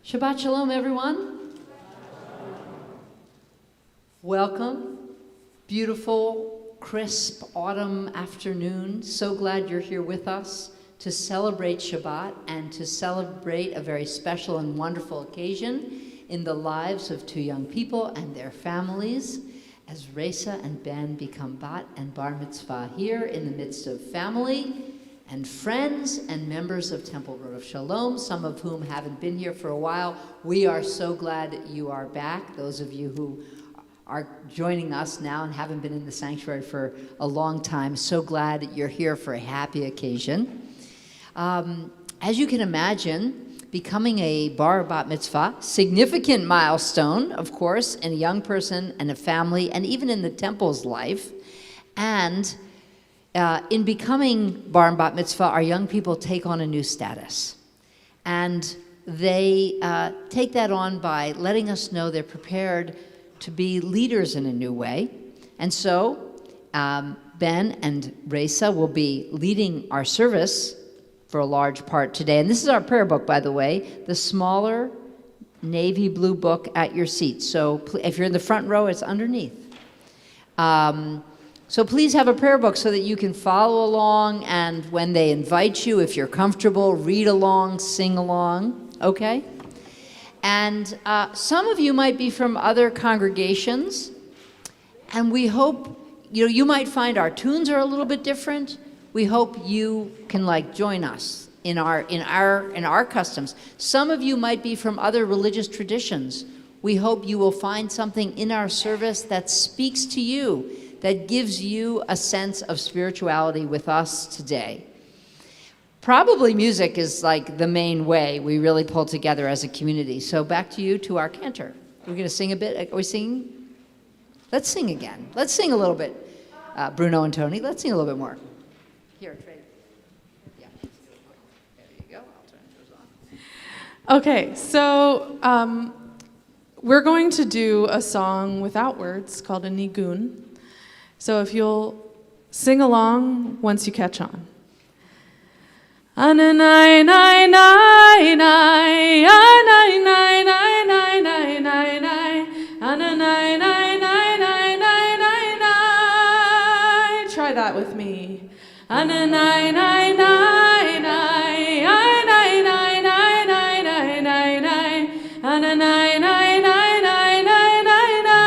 Shabbat Shalom, everyone. Welcome. Beautiful, crisp autumn afternoon. So glad you're here with us to celebrate Shabbat and to celebrate a very special and wonderful occasion in the lives of two young people and their families as Raisa and Ben become Bat and Bar Mitzvah here in the midst of family and friends and members of Temple Road of Shalom, some of whom haven't been here for a while. We are so glad that you are back. Those of you who are joining us now and haven't been in the sanctuary for a long time, so glad that you're here for a happy occasion. As you can imagine, becoming a bar bat mitzvah, significant milestone, of course, in a young person and a family, and even in the temple's life. And in becoming bar and bat mitzvah, our young people take on a new status. And they take that on by letting us know they're prepared to be leaders in a new way. And so Ben and Raisa will be leading our service for a large part today. And this is our prayer book, by the way, the smaller navy blue book at your seat. So if you're in the front row, it's underneath. So please have a prayer book so that you can follow along, and when they invite you, if you're comfortable, read along, sing along, okay? And some of you might be from other congregations, and we hope, you might find our tunes are a little bit different. We hope you can join us in our customs. Some of you might be from other religious traditions. We hope you will find something in our service that speaks to you, that gives you a sense of spirituality with us today. Probably music is the main way we really pull together as a community. So back to you, to our Cantor. We're going to sing a bit. Are we singing? Let's sing again. Let's sing a little bit. Bruno and Tony, let's sing a little bit more. Here, Trey. Yeah. There you go. I'll turn those on. Okay, so we're going to do a song without words called a nigun. So if you'll sing along once you catch on. Ananai nai nai nai anai nai nai nai nai nai nai ananai nai nai nai nai nai nai. Try that with me. Ananai nai nai nai anai nai nai nai nai nai nai ananai nai nai nai nai nai nai.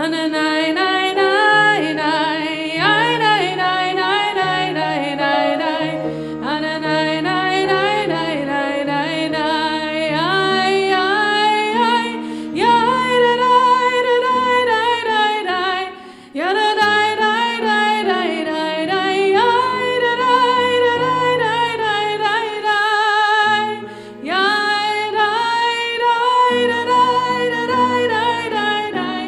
Ananai nai nai nai anai nai nai nai nai nai nai ananai nai nai nai nai nai nai ai ai ai yai da dai da dai dai dai dai ya da dai dai dai dai dai dai yai da dai da dai dai dai dai dai yai dai dai da dai da dai dai dai dai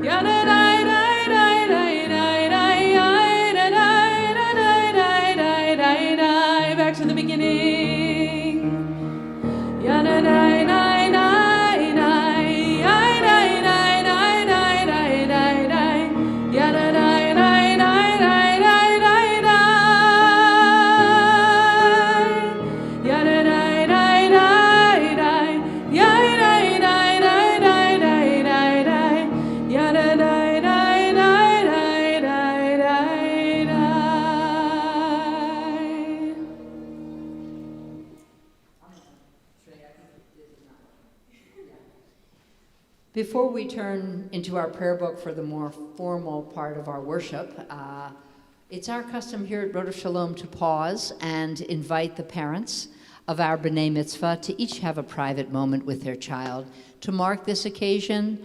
ya da dai dai dai dai dai dai yai da dai da dai dai dai dai dai. Back to the beginning. Ya da dai dai dai dai yai dai dai dai dai dai dai dai ya da dai dai dai dai dai dai dai ya da dai dai dai dai yai dai dai dai dai dai dai dai ya da dai dai dai dai dai dai dai. Before we turn into our prayer book for the more formal part of our worship, it's our custom here at Road of Shalom to pause and invite the parents of our B'nai Mitzvah to each have a private moment with their child to mark this occasion,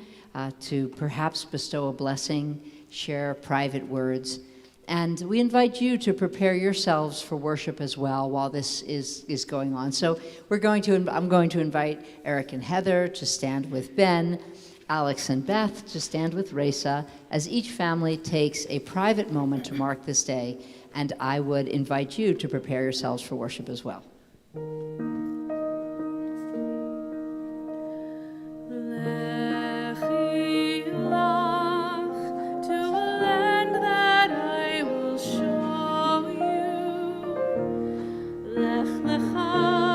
to perhaps bestow a blessing, share private words. And we invite you to prepare yourselves for worship as well while this is going on. So I'm going to invite Eric and Heather to stand with Ben, Alex and Beth to stand with Raisa, as each family takes a private moment to mark this day. And I would invite you to prepare yourselves for worship as well. Lech lecha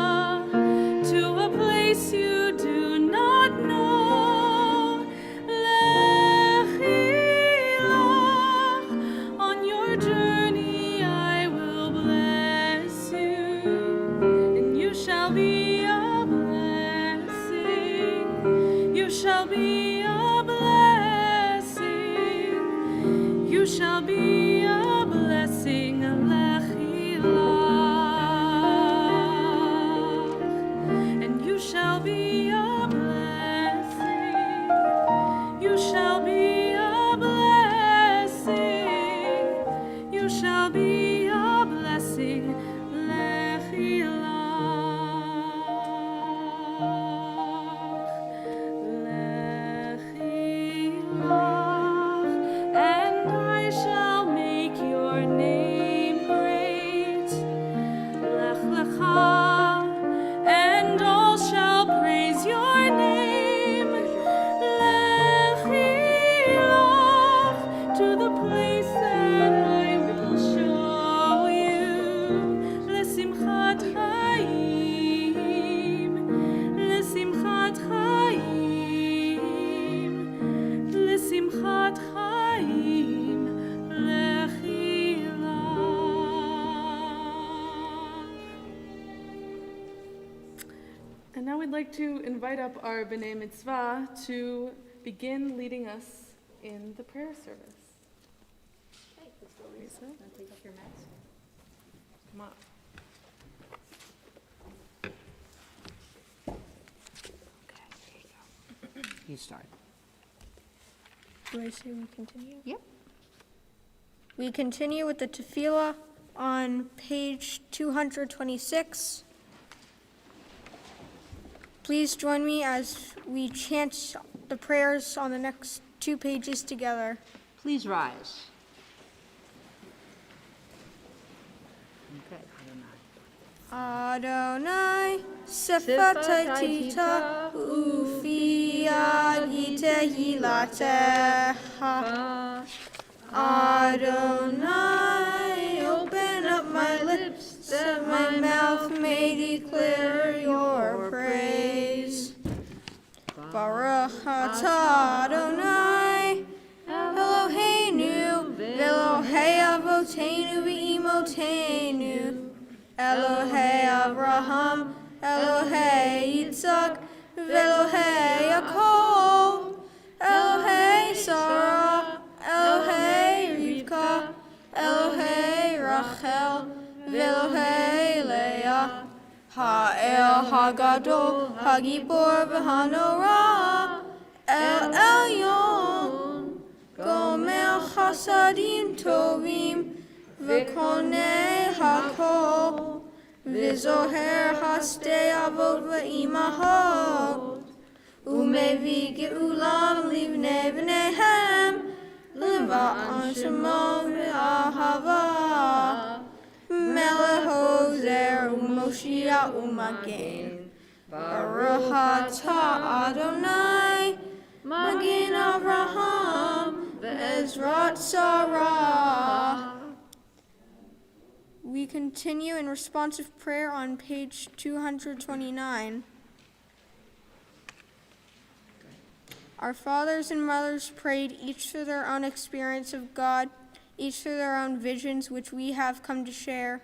your journey I will bless you, and you shall be a blessing. You shall be a blessing. You shall be a blessing. And you shall be a blessing. You shall be a blessing. You shall be a blessing. And I shall make your name great. Lech lecha, and all shall praise your name. Lech to the place that I will show you. Lesimchat chaim, lesimchat chaim, lesimchat chaim, And now we'd like to invite up our B'nai Mitzvah to begin leading us in the prayer service. Okay, let's go, Raisa. take off your mask. Come on. Okay, there you go. You start. Do I say we continue? Yep. We continue with the tefillah on page 226. Please join me as we chant the prayers on the next 2 pages together. Please rise. Okay, Adonai, sefataytita, ufiyad tehilatecha. Adonai, open up my lips, that my mouth may declare your praise. Baruch atah Adonai, Eloheinu, Elohei Avotenu v'Imotenu, Elohei Abraham, Elohei Yitzchak, Elohei Yaakov, Elohei Sarah, Elohei Rivka, Elohei Rachel, Elohei Leah, Ha'el Hagadol, Hagibor v'Hanorah, El Elyon, Gomer Chasadim Tovim, V'konei Hakol, V'zoher Hastei Avot v'Imahot, Umevi Geulam Livnei V'neihem, L'va'an Shemon v'Ahava, Melech Ozer u'Moshiach u'Magen, Baruch atah Adonai, Magen Avraham v'Ezrat Sarah. We continue in responsive prayer on page 229. Our fathers and mothers prayed, each through their own experience of God, each through their own visions, which we have come to share.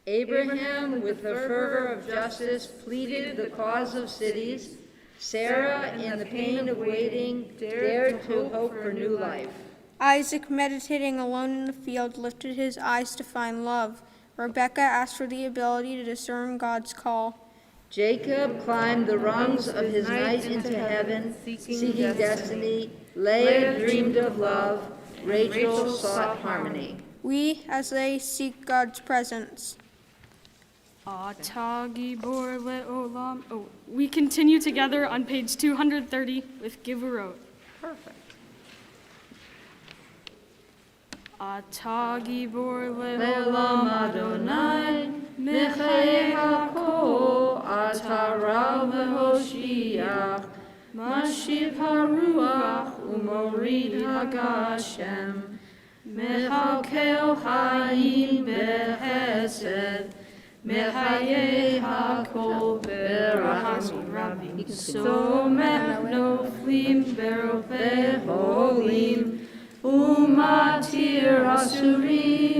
Abraham, with the fervor of justice, pleaded the cause of cities. Sarah, in the pain of waiting, dared to hope for new life. Isaac, meditating alone in the field, lifted his eyes to find love. Rebekah asked for the ability to discern God's call. Jacob climbed the rungs of his night into heaven, seeking destiny. Leah dreamed of love. Rachel sought harmony. We, as they seek God's presence. Atah Gibor le'olam. We continue together on page 230 with Givurot. Perfect. Atah Gibor le'olam Adonai, Mechayeh hakol, Atah Ra v'Hoshiach, Mashiv haruach u'morid hagashem, Mechalkel hayim behesed, Mechayeh hakol berachim Rabbi, Somech noflim berofeh holim, Umatir asurim.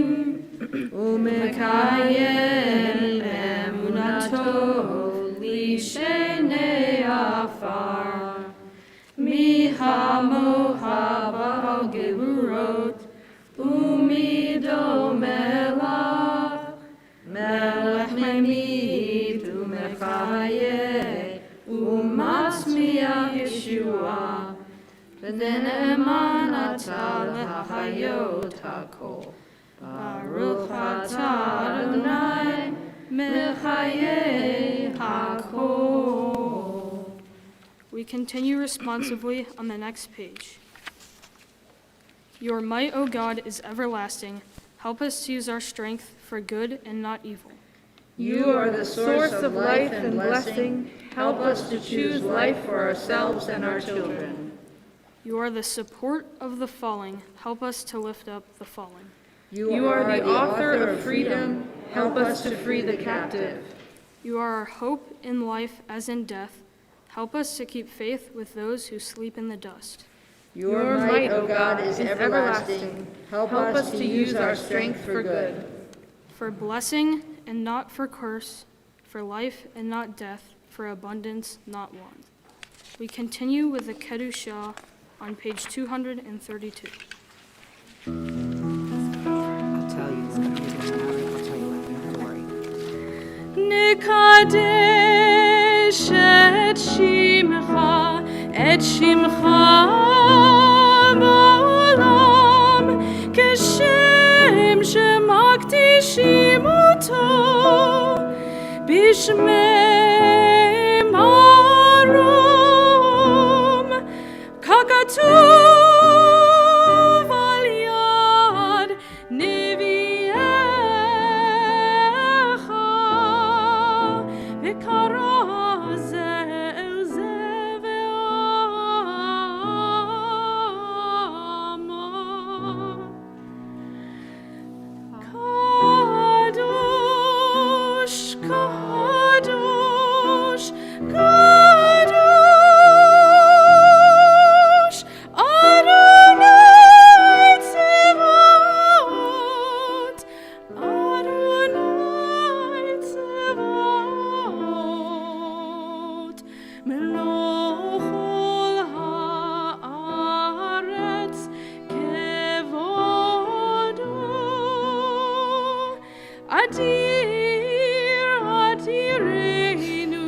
ומי דומה לך? מלך ממית ומחיה ומצמיח ישועה, ונאמן אתה להחיות הכל. ברוך אתה אדוני מחיי הכל. We continue responsively on the next page. Your might, O God, is everlasting. Help us to use our strength for good and not evil. You are the source of life and blessing. Help us to choose life for ourselves and our children. You are the support of the falling. Help us to lift up the fallen. You are the author of freedom. Help us to free the captive. You are our hope in life as in death. Help us to keep faith with those who sleep in the dust. Your might, O God, is everlasting. Help us to use our strength for good. For blessing and not for curse, for life and not death, for abundance, not want. We continue with the Kedushah on page 232. I'll tell you. It's going to be later. I'll tell you later. Don't worry. נקדש את שמך בעולם, כשם שמקדישים אותו בשמי מרום, ככתוב על יד נביאך, וקרא זה אל זה ואמר, קדוש, קדוש, קדוש, אדוני צבאות, אדוני צבאות, מלוך כל הארץ כבודו, אדיר אדירנו,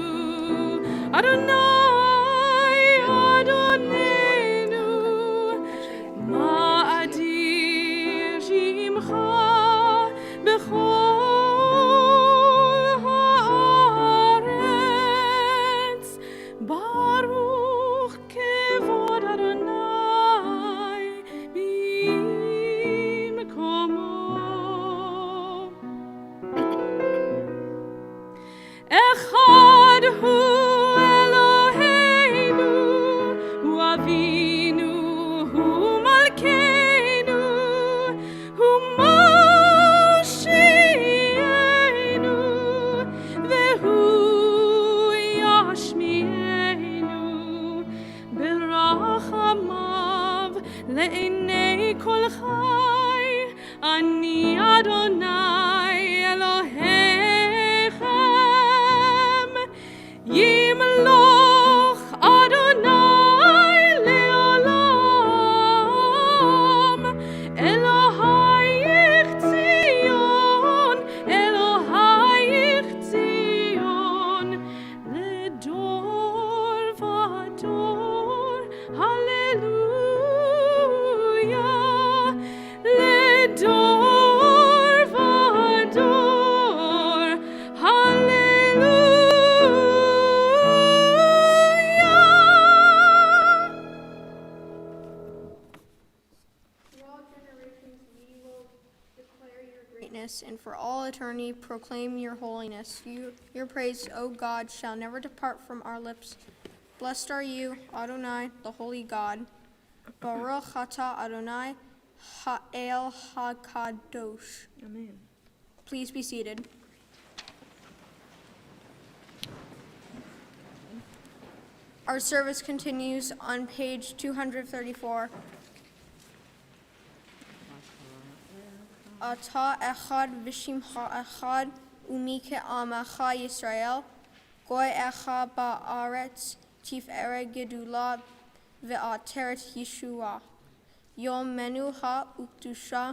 אדוני אדוננו, מה אדיר שמך בכל הארץ, ברוך כבוד אדוני במקומו. אחד הוא אלוהינו, הוא אבינו, הוא מלכנו, הוא מושיענו, והוא ישמיענו ברחמיו לעיני כל חי. אני אדוני אלוהיכם, ימלוך אדוני לעולם. אלוהייך ציון, אלוהייך ציון, לדור ודור, הללויה, לדור ודור, hallelujah. Through all generations we will declare your greatness, and for all eternity proclaim your holiness. Your praise, O God, shall never depart from our lips. Blessed are you, Adonai, the holy God. Baruch atah Adonai, ha'el hakadosh. Amen. Please be seated. Our service continues on page 234. Ata echad v'shimcha echad umike amacha Yisrael, goy echa ba'aretz tiferet gedula ve'ateret Yeshua. Yom menuha ukdusha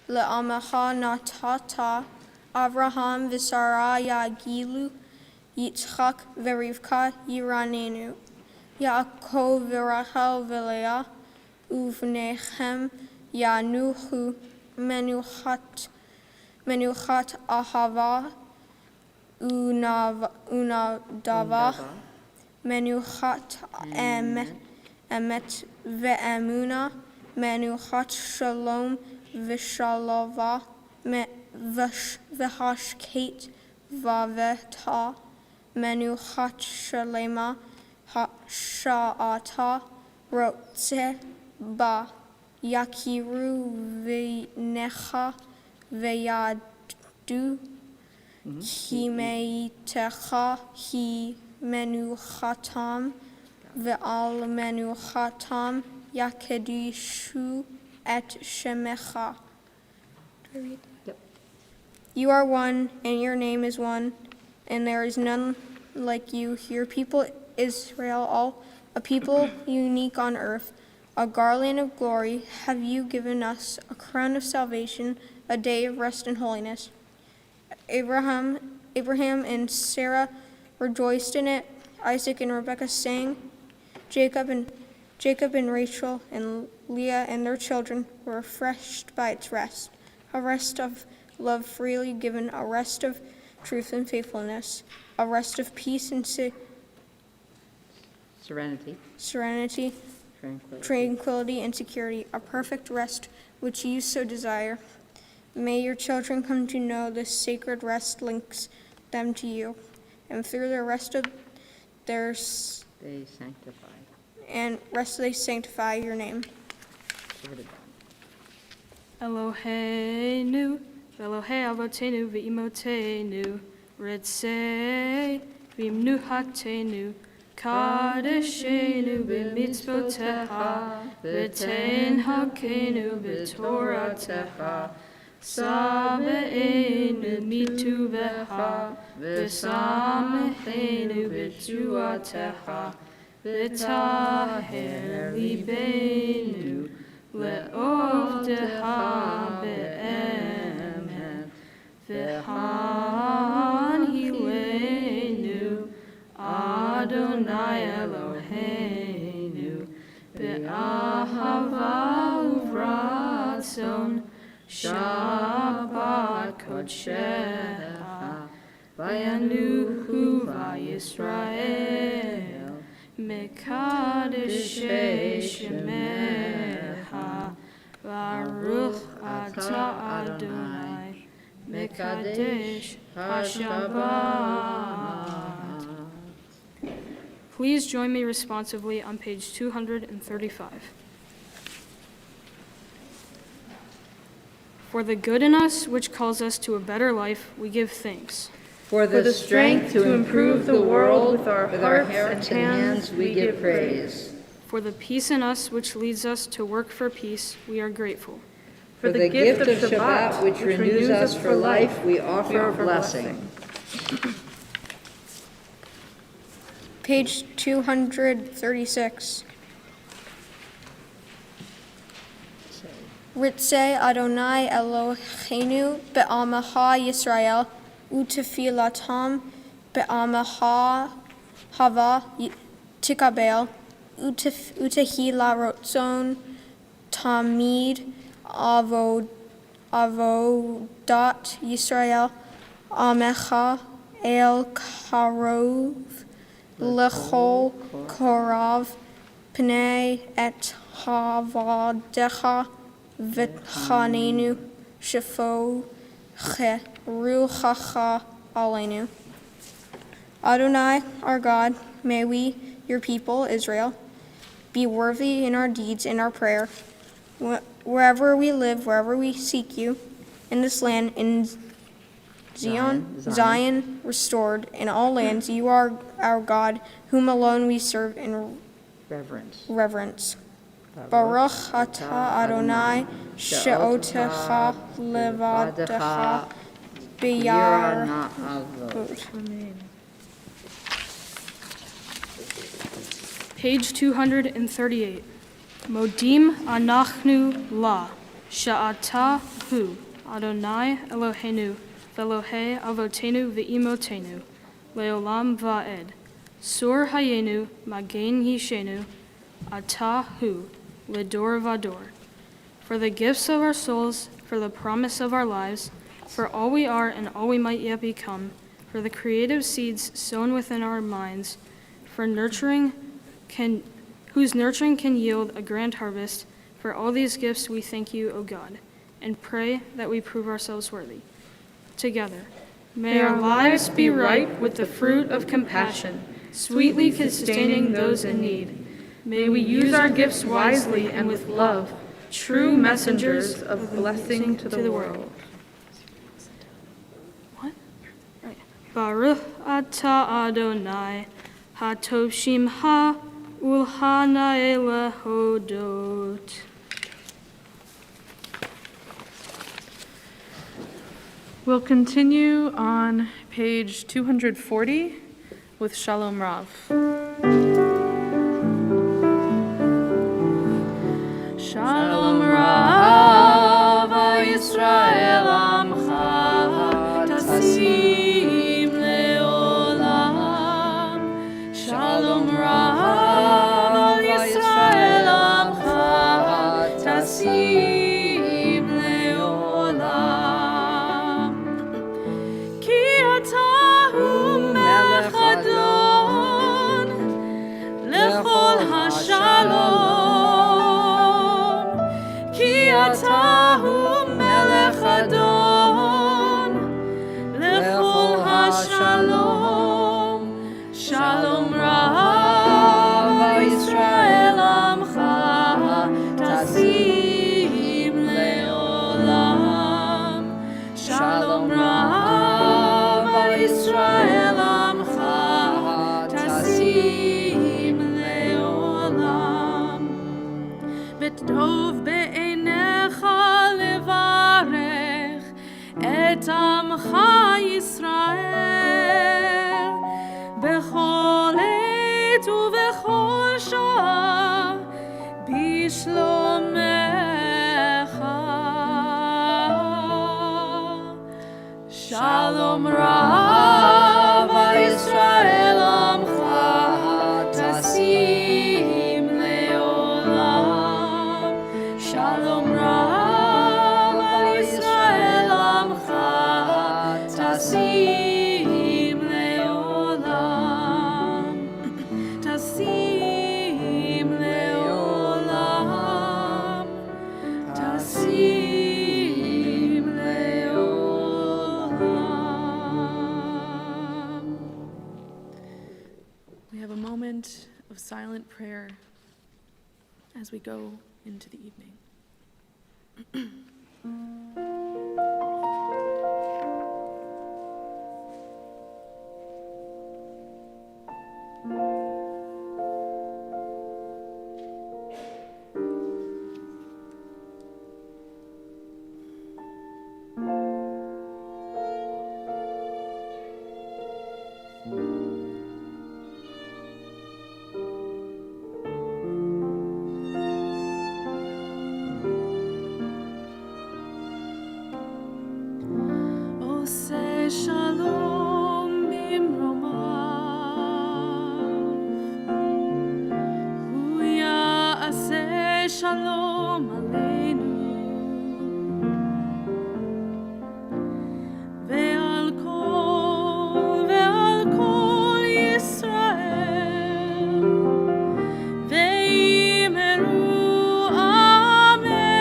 Le'amacha natata Avraham v'Sarah yagilu Yitzchak v'Rivka yiranenu Yaakov v'Rachel v'Leah uvnechem yanuchu menuchat ahava unadava menuchat emet ve'emuna menuchat shalom v'shalava v'hashket vaveta menuchat shalema sha'ata rotze ba yakiru v'necha v'yadu kimeitecha hi menuchatam ve'al menuchatam yakedishu et shemecha. Yep. You are one, and your name is one, and there is none like you. Your people Israel, all a people unique on earth, a garland of glory have you given us, a crown of salvation, a day of rest and holiness. Abraham and Sarah rejoiced in it. Isaac and Rebekah sang. Jacob and Rachel and Leah and their children were refreshed by its rest. A rest of love freely given, a rest of truth and faithfulness, a rest of peace and Serenity. Tranquility and security, a perfect rest which you so desire. May your children come to know this sacred rest links them to you, and through the rest of they sanctify your name. Eloheinu, Elohei avotenu v'imotenu, ritzei v'imnuhatenu, kadeshenu b'mitzvotecha, v'tenhakenu b'toratecha, sabe'enu mituvecha, v'samechenu b'tuatecha, v'taher libeinu, le'ovdecha be'emet, v'hanhilenu, Adonai Eloheinu, be'ahava uvratzon, Shabbat kodshecha, v'yanuchu v'Yisrael, mekadeshei shemecha, Baruch ata Adonai, mekadesh haShabbat. Please join me responsively on page 235. For the good in us, which calls us to a better life, we give thanks. For the strength to improve the world with our hearts and hands, we give praise. For the peace in us, which leads us to work for peace, we are grateful. For the gift of Shabbat, which renews us for life, we offer a blessing. Page 236. Ritzei Adonai Eloheinu be'amaha Yisrael utefilatam be'amaha hava tikabel utehila rotzon tamid avodat Yisrael amecha el karov lechol korav pnei et havadecha v'chanenu shefo cheruchacha aleinu. Adonai, our God, may we, your people, Israel, be worthy in our deeds and our prayer. Wherever we live, wherever we seek you, in this land, in Zion restored, in all lands, you are our God, whom alone we serve in reverence. Baruch atah Adonai she'otecha levadecha b'yar. Page 238. Modim anachnu la. Sha'ata hu, Adonai Eloheinu, Velohe Avotenu Ve'imotenu, Leolam Va'ed, Sur Hayenu, Magen Yishenu, Ata hu, Ledor Vador. For the gifts of our souls, for the promise of our lives, for all we are and all we might yet become, for the creative seeds sown within our minds, for whose nurturing can yield a grand harvest. For all these gifts we thank you, O God, and pray that we prove ourselves worthy. Together, may our lives be ripe with the fruit of compassion, sweetly sustaining those in need. May we use our gifts wisely and with love, true messengers of blessing to the world. What? Right. Baruch atah Adonai, hatov shimcha ulhana lehodot. We'll continue on page 240 with Shalom Rav. Shalom Rav, Yisrael Amcha, Tasim Leolam. Shalom Rav, Yisrael Amcha, Tasim Leolam. Ki atahu melech adon, lechol hashalom. Atahu melech adon, lechol hashalom, shalom rav, Yisrael amcha, tasim leolam, shalom rav, Yisrael amcha, tasim leolam, b'tov levarech et amcha Yisrael bechol עת ובכל שעה בשלומך. Shalom Rav, Yisrael amcha, tasim leolam. Shalom Rav, Yisrael amcha, tasim leolam. Tasim leolam. Tasim leolam. We have a moment of silent prayer as we go into the evening. Shalom bimromav, hu ya'aseh shalom aleinu, ve'al kol Yisrael, ve'imeru amen.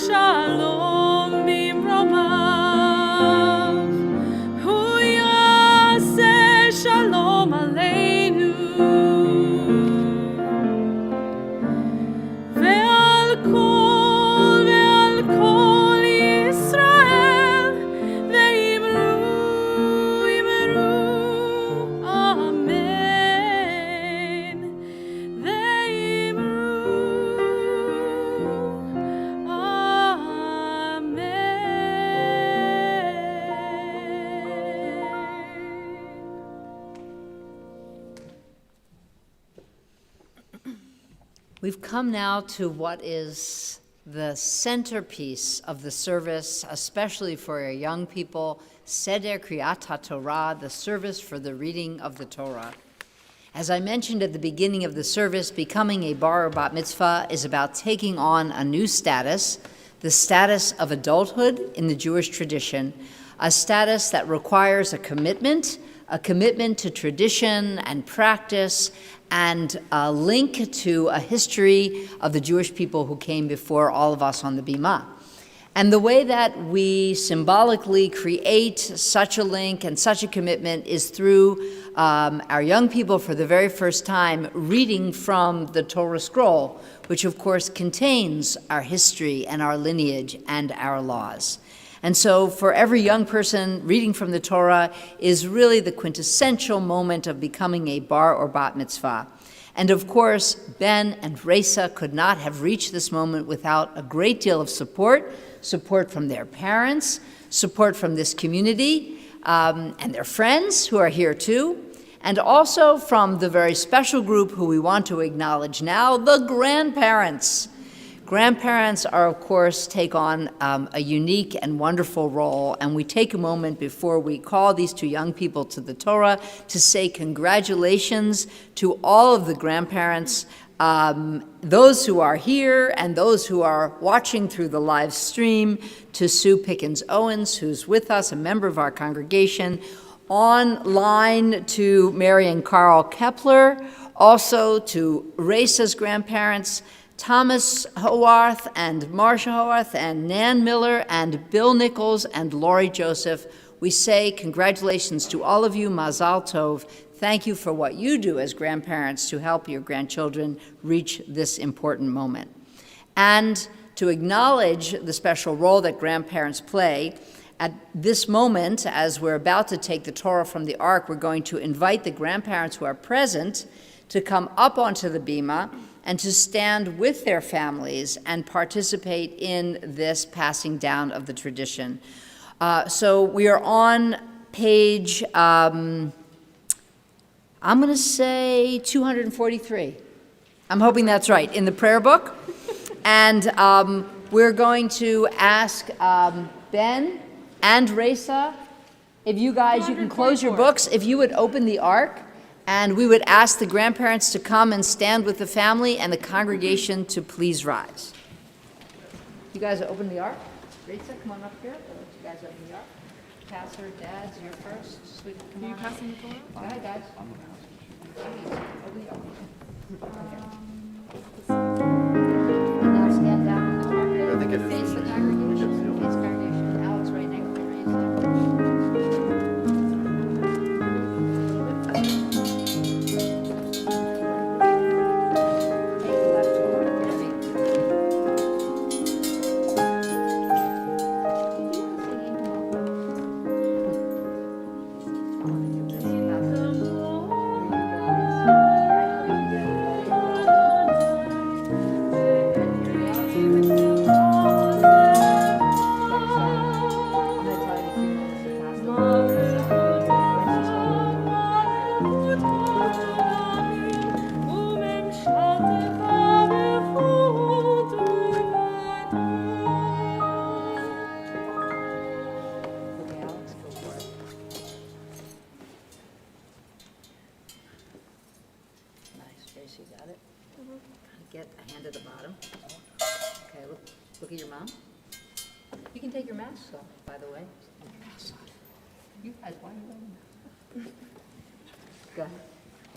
Shalom bimromav, hu ya'aseh shalom aleinu, ve'al kol Yisrael, ve'imru amen, ve'imru We've come now to what is the centerpiece of the service, especially for our young people, Seder Kriyat HaTorah, the service for the reading of the Torah. As I mentioned at the beginning of the service, becoming a bar or bat mitzvah is about taking on a new status, the status of adulthood in the Jewish tradition, a status that requires a commitment to tradition and practice, and a link to a history of the Jewish people who came before all of us on the Bima. And the way that we symbolically create such a link and such a commitment is through our young people for the very first time reading from the Torah scroll, which of course contains our history and our lineage and our laws. And so for every young person, reading from the Torah is really the quintessential moment of becoming a bar or bat mitzvah. And of course, Ben and Raisa could not have reached this moment without a great deal of support from their parents, support from this community, and their friends who are here too, and also from the very special group who we want to acknowledge now, the grandparents. Grandparents are, of course, take on a unique and wonderful role, and we take a moment before we call these two young people to the Torah to say congratulations to all of the grandparents, those who are here and those who are watching through the live stream, to Sue Pickens-Owens, who's with us, a member of our congregation, online to Mary and Carl Keppler, also to Raisa's grandparents, Thomas Howarth and Marcia Howarth and Nan Miller and Bill Nichols and Laurie Joseph. We say congratulations to all of you, Mazal Tov. Thank you for what you do as grandparents to help your grandchildren reach this important moment. And to acknowledge the special role that grandparents play, at this moment, as we're about to take the Torah from the Ark, we're going to invite the grandparents who are present to come up onto the bima and to stand with their families and participate in this passing down of the tradition. So we are on page, I'm going to say 243. I'm hoping that's right, in the prayer book. And we're going to ask Ben and Raisa, if you guys, you can close your books, if you would open the Ark. And we would ask the grandparents to come and stand with the family and the congregation to please rise. You guys open the Ark? Raisa, come on up here. I'll let you guys open the Ark. Pastor, Dad's, you're first. Sweet, come on. Are you passing the Torah? Go ahead, guys. Open the Ark. And now stand down in the Ark. I think it is. Face the congregation. Face congregation. Alex right next to Raisa. Look at your mom. You can take your mask off, by the way. You guys, why are you wearing that? Go ahead.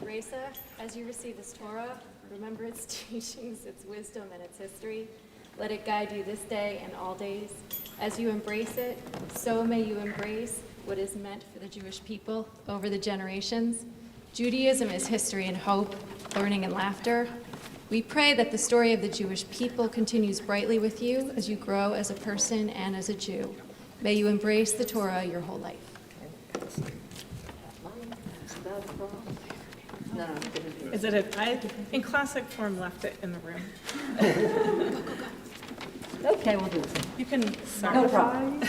Raisa, as you receive this Torah, remember its teachings, its wisdom, and its history. Let it guide you this day and all days. As you embrace it, so may you embrace what is meant for the Jewish people over the generations. Judaism is history and hope, learning and laughter. We pray that the story of the Jewish people continues brightly with you as you grow as a person and as a Jew. May you embrace the Torah your whole life. Is it I, in classic form, left it in the room. Okay, we'll do it. You can No start. problem.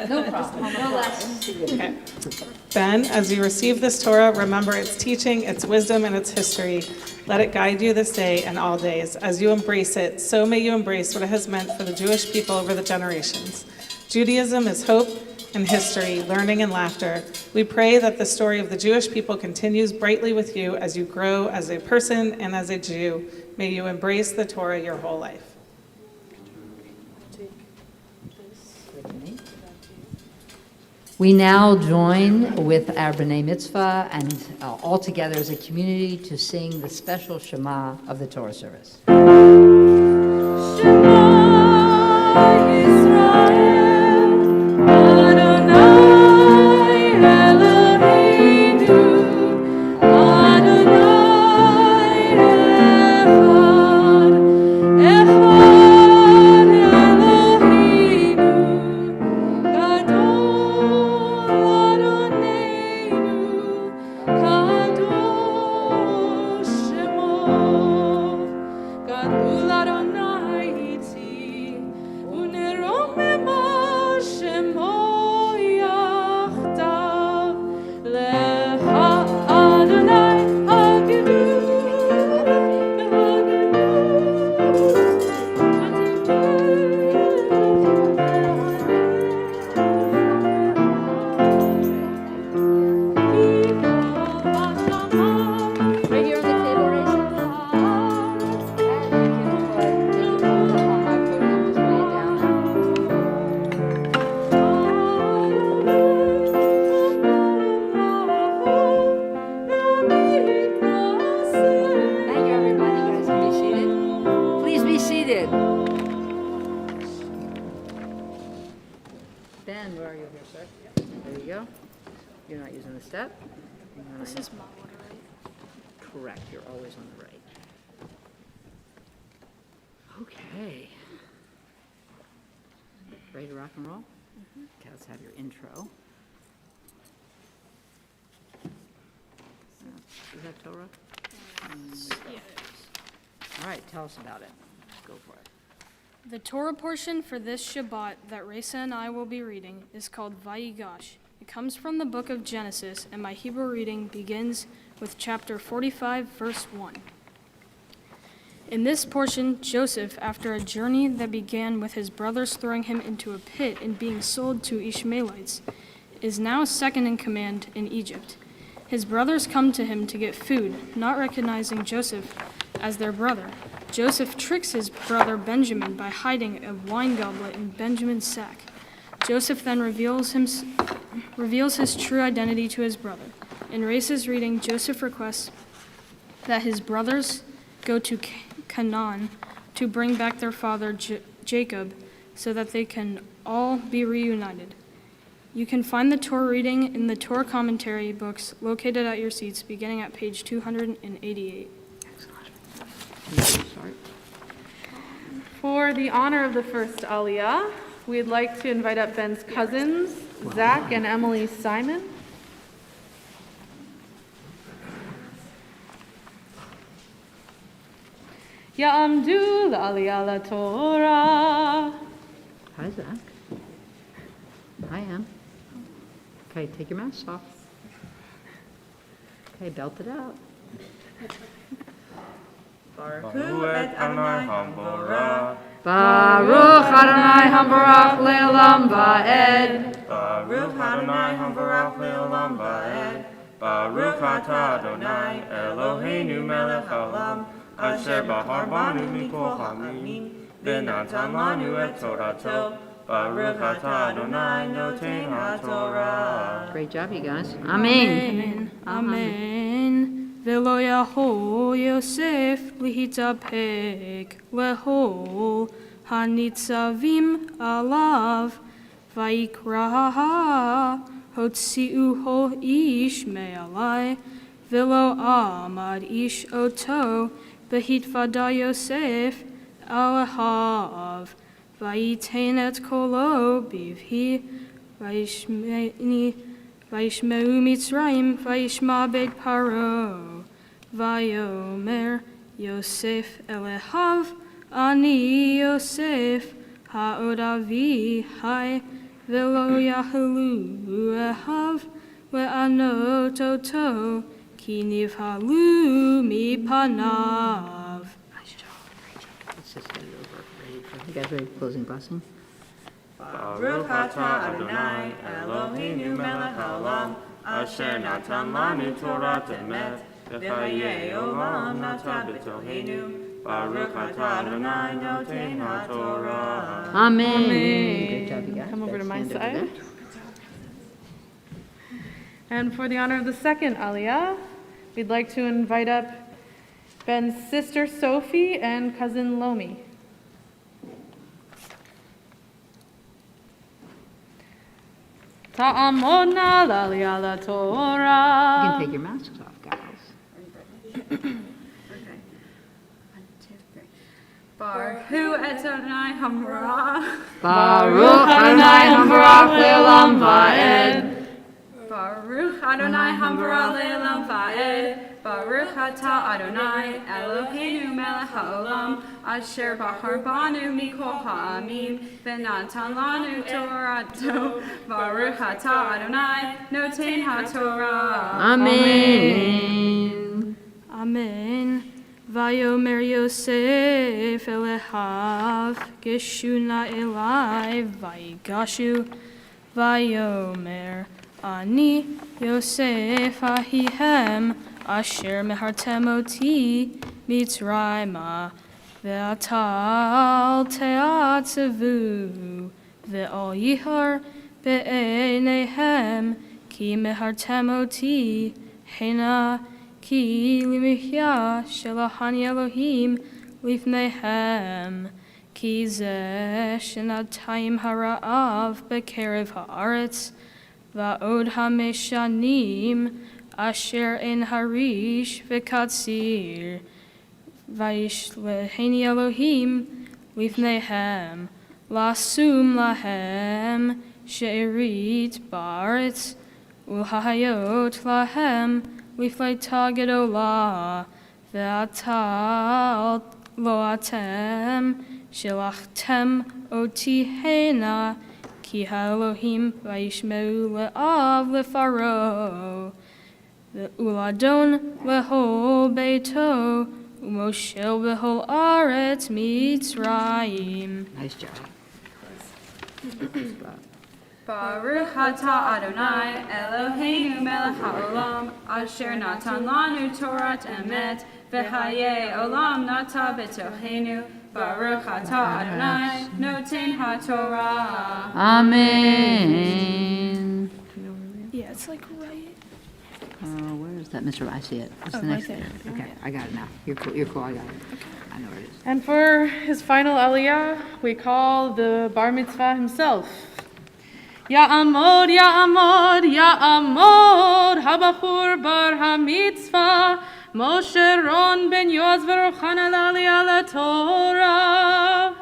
No problem. No less. Okay. Ben, as you receive this Torah, remember its teaching, its wisdom, and its history. Let it guide you this day and all days. As you embrace it, so may you embrace what it has meant for the Jewish people over the generations. Judaism is hope and history, learning and laughter. We pray that the story of the Jewish people continues brightly with you as you grow as a person and as a Jew. May you embrace the Torah your whole life. We now join with our B'nai Mitzvah and all together as a community to sing the special Shema of the Torah service. Ben, where are you here, sir? There you go. You're not using the step. This is my order, right? Correct, you're always on the right. Okay. Ready to rock and roll? Okay, let's have your intro. Is that Torah? Yeah. All right, tell us about it. Go for it. The Torah portion for this Shabbat that Raisa and I will be reading is called Vayigash. It comes from the book of Genesis, and my Hebrew reading begins with chapter 45, verse 1. In this portion, Joseph, after a journey that began with his brothers throwing him into a pit and being sold to Ishmaelites, is now second in command in Egypt. His brothers come to him to get food, not recognizing Joseph as their brother. Joseph tricks his brother Benjamin by hiding a wine goblet in Benjamin's sack. Joseph then reveals his true identity to his brother. In Raisa's reading, Joseph requests that his brothers go to Canaan to bring back their father Jacob so that they can all be reunited. You can find the Torah reading in the Torah commentary books located at your seats beginning at page 288. For the honor of the first Aliyah, we'd like to invite up Ben's cousins, Zach and Emily Simon. Ya'amdu la'aliyah la'Torah. Hi, Zach. Hi, Em. Okay, take your mask off. Okay, belt it out. Baruch Adonai Hamborah. Baruch Adonai Hambarach Le'olam Va'ed. Baruch Adonai Hamborah Le'olam Va'ed. Baruch Atah Adonai Eloheinu Melech Haolam Asher Bahar Banu Mikol Hamim V'natan Lanu Et Torato. Baruch Atah Adonai Noten HaTorah. Great job, you guys. Amen. Amen. Velo Yaho Yosef lihitapek lehol hanitzavim alav vaikra hotziuho ish me'alai velo amad ish oto behitvada Yosef alahav vayitain et kolo bivhi vayishmeu Mitzrayim vayishma beit Paro Vayomer Yosef Elehav Ani Yosef Ha'odavi hai velo yahalu ehav ve'anot oto ki nivhalu mipanav. Nice job. Great job. Let's just get it over. Ready for, you guys ready for closing blessing? Baruch atah Adonai Eloheinu melech haolam asher natan lanu Torah emet v'chayei olam nata b'toheinu. Baruch atah Adonai noten haTorah. Amen. Good job, you guys. Come over to my Stand over side. there. And for the honor of the second Aliyah, we'd like to invite up Ben's sister Sophie and cousin Lomi. Ta'amodna l'Aliyah You LaTorah. can take your masks off, guys. Baruch Adonai Hamra. Baruch Adonai Hambarach Le'olam Va'ed. Baruch Adonai Hamra Le'olam Va'ed. Baruch Atah Adonai Eloheinu melech haolam asher bahar banu mikol ha'amim v'natan lanu Torato. Baruch Atah Adonai noten haTorah. Amen. Amen. Vayomer Yosef elehav geshuna elai vayigashu. Vayomer ani Yosef ahihem asher mehartem oti mitzrayma ve'atal te'atzevu ve'ol yihar be'eneihem ki mehartem oti hena ki limihya shelachani Elohim lifneihem ki zeh shenatayim hara'av bekerev haaretz va'od hameshanim asher en harish v'katzir vayishleheni Elohim lifneihem lasum lahem she'erit ba'aretz ulhayot lahem liflei gedolah ve'atal lo atem shelachtem oti hena ki ha'Elohim vayishmeu le'av lefaro uladon lehol beito umoshel behol aretz mitzrayim. Nice job. Baruch atah Adonai Eloheinu melech haolam asher natan lanu Torah emet v'chayei olam nata b'toheinu. Baruch atah Adonai noten haTorah. Amen. Yeah, it's like right. Where is that, Mr. I see it. What's the Oh, next right thing? there. Okay, I got it now. You're cool. You're cool. I got it. I know where it is. And for his final aliyah, we call the bar mitzvah himself. Ya'amod, Ya'amod, Ya'amod, Habachur bar ha-mitzvah, Moshe Ron ben Yoaz v'Rochana l'Aliyah LaTorah.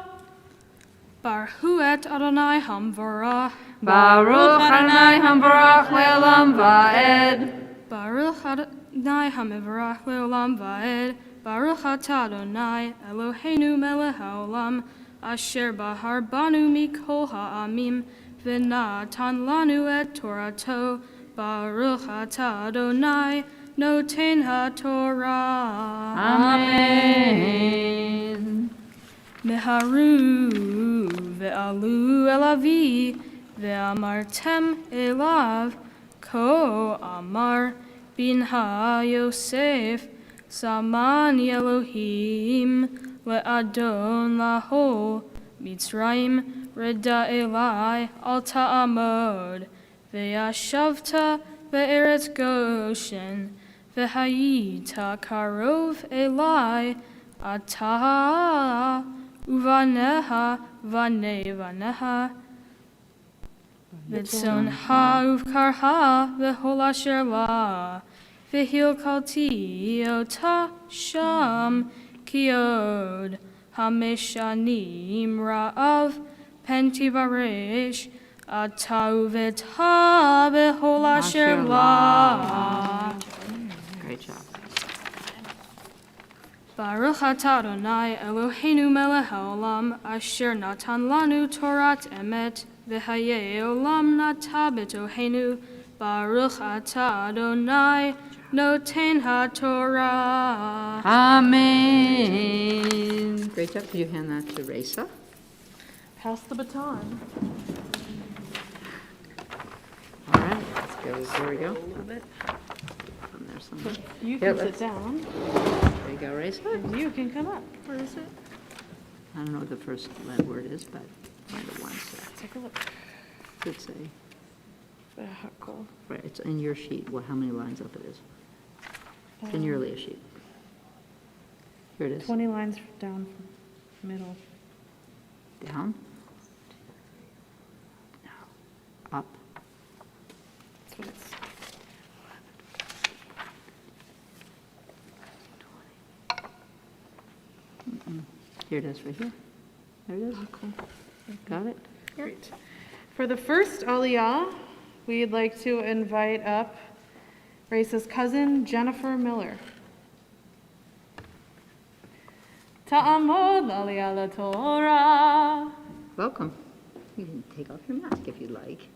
Baruch et Adonai Hamvarach. Baruch Adonai Hambarach Le'olam Va'ed. Baruch Adonai Hamivarach Le'olam Va'ed. Baruch atah Adonai Eloheinu melech haolam asher bahar banu mikol ha'amim v'natan lanu et Torato. Baruch atah Adonai noten haTorah. Amen. Meharu ve'alu elavi ve'amartem elav ko amar bin ha-Yosef saman Elohim le'adon laho Mitzrayim reda elai al ta'amod ve'yashavta ve'eretz Goshen ve'hayita karov elai atah uvaneha vaneha v'tzonha uvkarha v'hol asher la v'hilkalti ota sham kiod hameshanim ra'av penti varesh atah uveta v'hol asher la. Great job. Baruch atah Adonai Eloheinu melech haolam asher natan lanu Torat emet v'hayei olam nata b'tohenu. Baruch atah Adonai noten haTorah. Amen. Great job. Could you hand that to Raisa? Pass the baton. All right, let's go. Here we go. From there somewhere. You Here, can sit let's- down. There you go, Raisa. And you can come up. Where is it? I don't know what the first word is, but find it once. Take a look. Could say, Cool. right, it's in your sheet, well, how many lines up it is. It's in your Leah sheet. Here it is. 20 lines down middle. Down. No. Up. That's what it's. Here it is, right here. There it is. Cool. Got it? Great. For the first aliyah, we'd like to invite up Raisa's cousin, Jennifer Miller. Ta'amod aliyah Torah. Welcome. You can take off your mask if you'd like.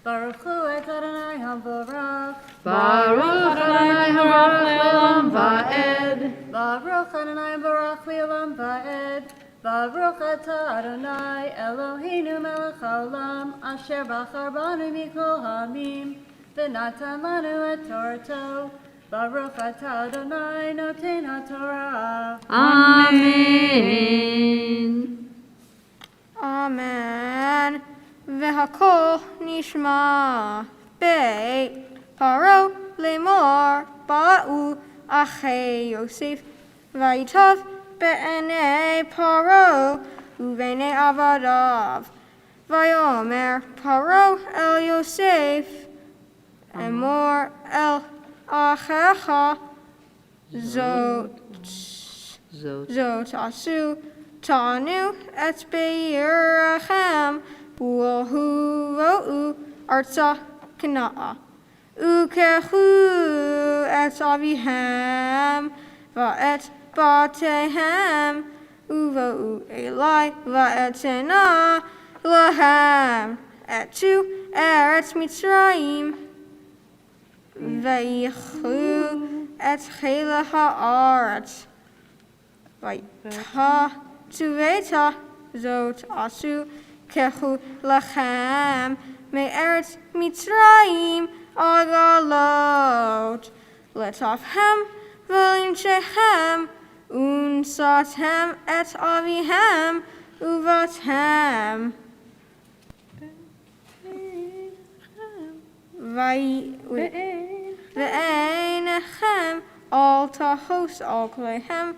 Baruch hu et Adonai havarach. Baruch Adonai havarach le'olam va'ed. Baruch Adonai barach le'olam va'ed. Baruch atah Adonai Eloheinu melech haolam asher bachar banu mikol ha'amim v'natan lanu et Torato. Baruch atah Adonai noten haTorah. Amen. Amen. V'hakol nishma beit paro lemor ba'u achei Yosef vayitav be'enei paro uvenei avadav vayomer paro el Yosef emor el achecha zot asu tanu et be'irachem U'ahu artsa kna'a. Ukehu et avihem va'et batehem. Uva'u elai va'etena lahem. Etu eretz Mitzrayim. Ve'ichu et chela ha'aretz. Va'ita tuveta zot asu. Kehu lachem me'eretz Mitzrayim agalot letavhem v'linchehem unsatem et avihem uvathem ve'einechem al tahos al klehem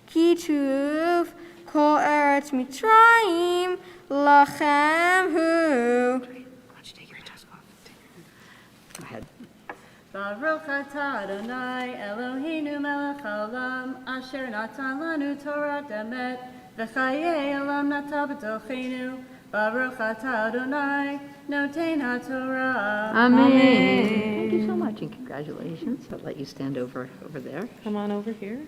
kituv kol eretz Mitzrayim lachem hu. Why don't you take your mask off? Go ahead. Baruch atah Adonai Eloheinu melech haolam asher natan lanu Torah emet v'chayei olam nata b'tochenu. Baruch atah Adonai noten haTorah. Amen. Thank you so much and congratulations. I'll let you stand over there. Come on over here.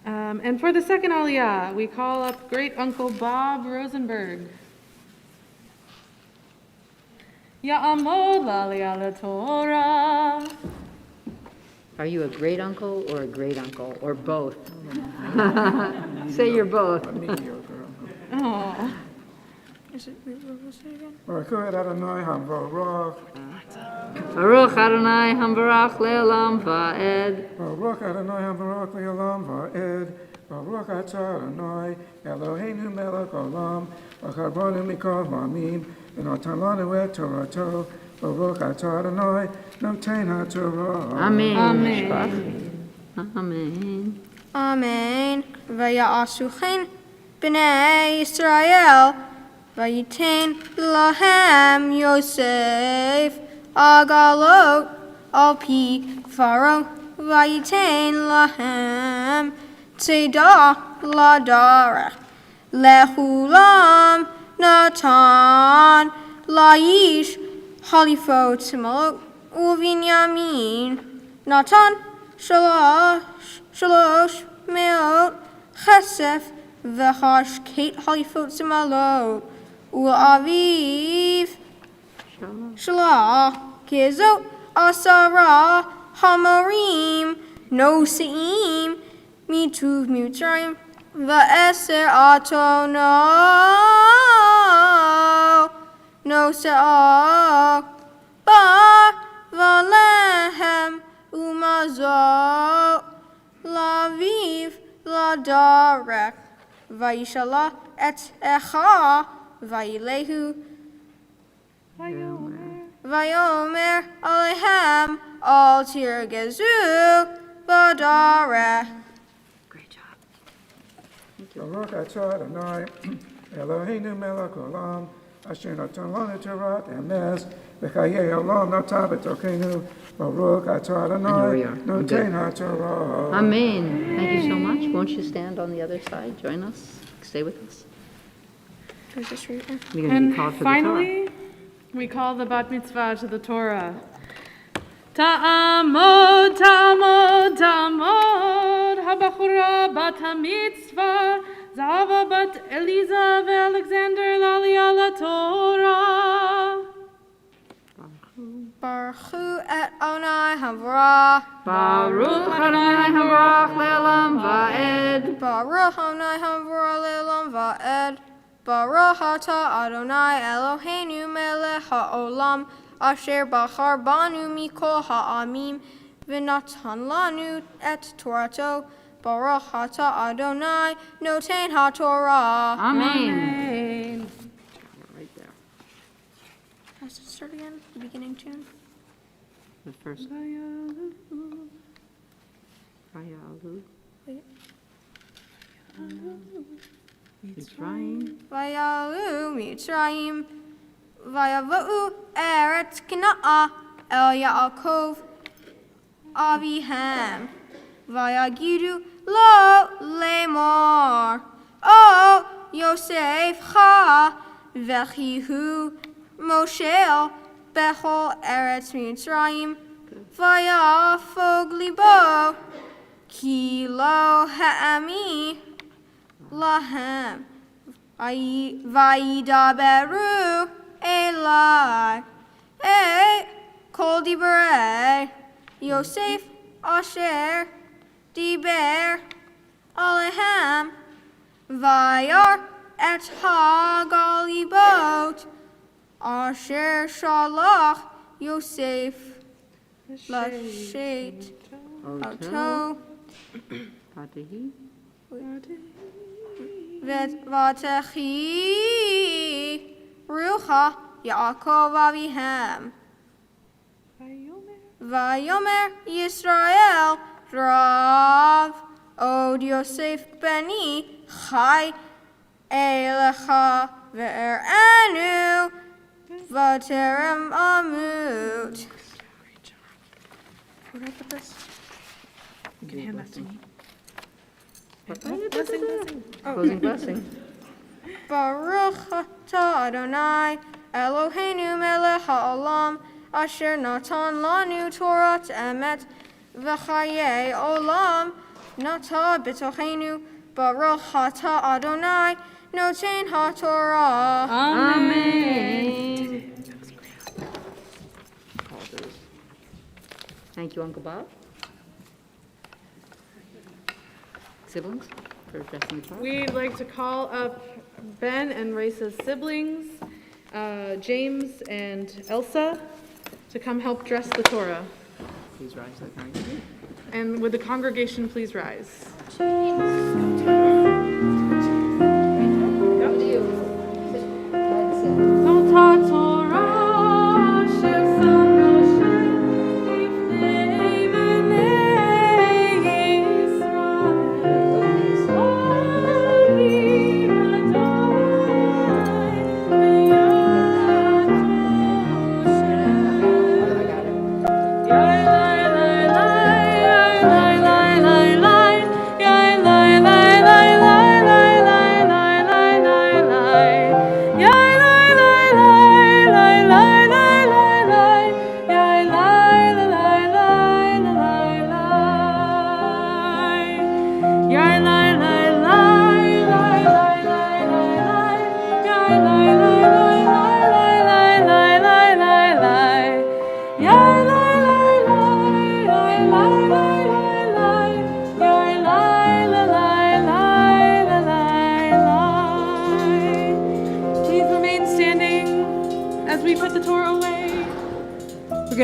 And for the second aliyah, we call up Great Uncle Bob Rosenberg. Ya'amod aliyah Torah. Are you a great uncle or a great uncle or both? Say you're both. Oh. Is it, what was it again? Baruch Adonai havarach. Baruch Adonai havarach le'olam va'ed. Baruch Adonai havarach le'olam va'ed. Baruch atah Adonai Eloheinu melech haolam bachar banu mikol ha'amim v'natan lanu et Torato. Baruch atah Adonai noten haTorah. Amen. Amen. Amen. Vaya'asuchen b'nei Yisrael vayitain lahem Yosef agalot al pi Pharaoh vayitain lahem tzeda ladarech lechulam natan laish halifot malot uvinyamin natan shalosh meot chesef v'chash kate halifot simalot u'aviv shalah kizot asara hamorim no seim mituv mitzrayim v'eser atono no se'ah bar v'lehem umazot laviv ladarek vayishala et echa vayilehu vayomer alehem al tirgezu vadarek. Great job. Baruch atah Adonai, Eloheinu melech olam, asher natan lanu Torah emes, v'chayei olam natan b'tokeinu, Baruch atah I know Adonai, where you are. We're good. noten haTorah. Amen. Thank you so much. Won't you stand on the other side? Join us. Stay with us. We're going to be And called for the finally, we call the bat mitzvah to the Torah. Ta'amod, ta'amod, ta'amod, habachura bat ha-mitzvah, Zava bat Eliza ve'Alexander l'aliyah la-Torah. Baruch hu et Onai Havarah. Baruch Adonai Havarach le'olam va'ed. Baruch Onai Havarah le'olam va'ed. Baruch atah Adonai Eloheinu melech ha'olam asher bachar banu mikol ha'amim v'natan lanu et Torato. Baruch atah Adonai noten haTorah. Amen. Right there. Has to start again, the beginning tune. The first. Vayalu. Mitzrayim. Vayalu Mitzrayim, Vayava'u Eretz Kna'ah El Yaakov Avihem, Vayagidu Lo Lemor, O Yosef Cha Vechihu Moshel Bechol Eretz Mitzrayim, Vayafog Libo Ki Lo Ha'ami Lahem Vayidaberu Elai Kol Diberei Yosef Asher Diber Alehem Vayar Et Hagalibot Asher Shalach Yosef Lashet Ato Patehi. Vatechi Rucha Yaakov Avihem Vayomer Yisrael Rav Od Yosef Beni Chai Elecha Ve'eranu Vaterem Amut. Where did I put this? You can hand that to me. Closing blessing. Baruch atah Adonai Eloheinu melech ha'olam asher natan lanu Torah emet v'chayei olam nata b'tocheinu. Baruch atah Adonai noten haTorah. Amen. Thank you, Uncle Bob. Siblings for addressing the Torah. We'd like to call up Ben and Raisa's siblings, James and Elsa, to come help dress the Torah. Please rise, the congregation. And would the congregation please rise? La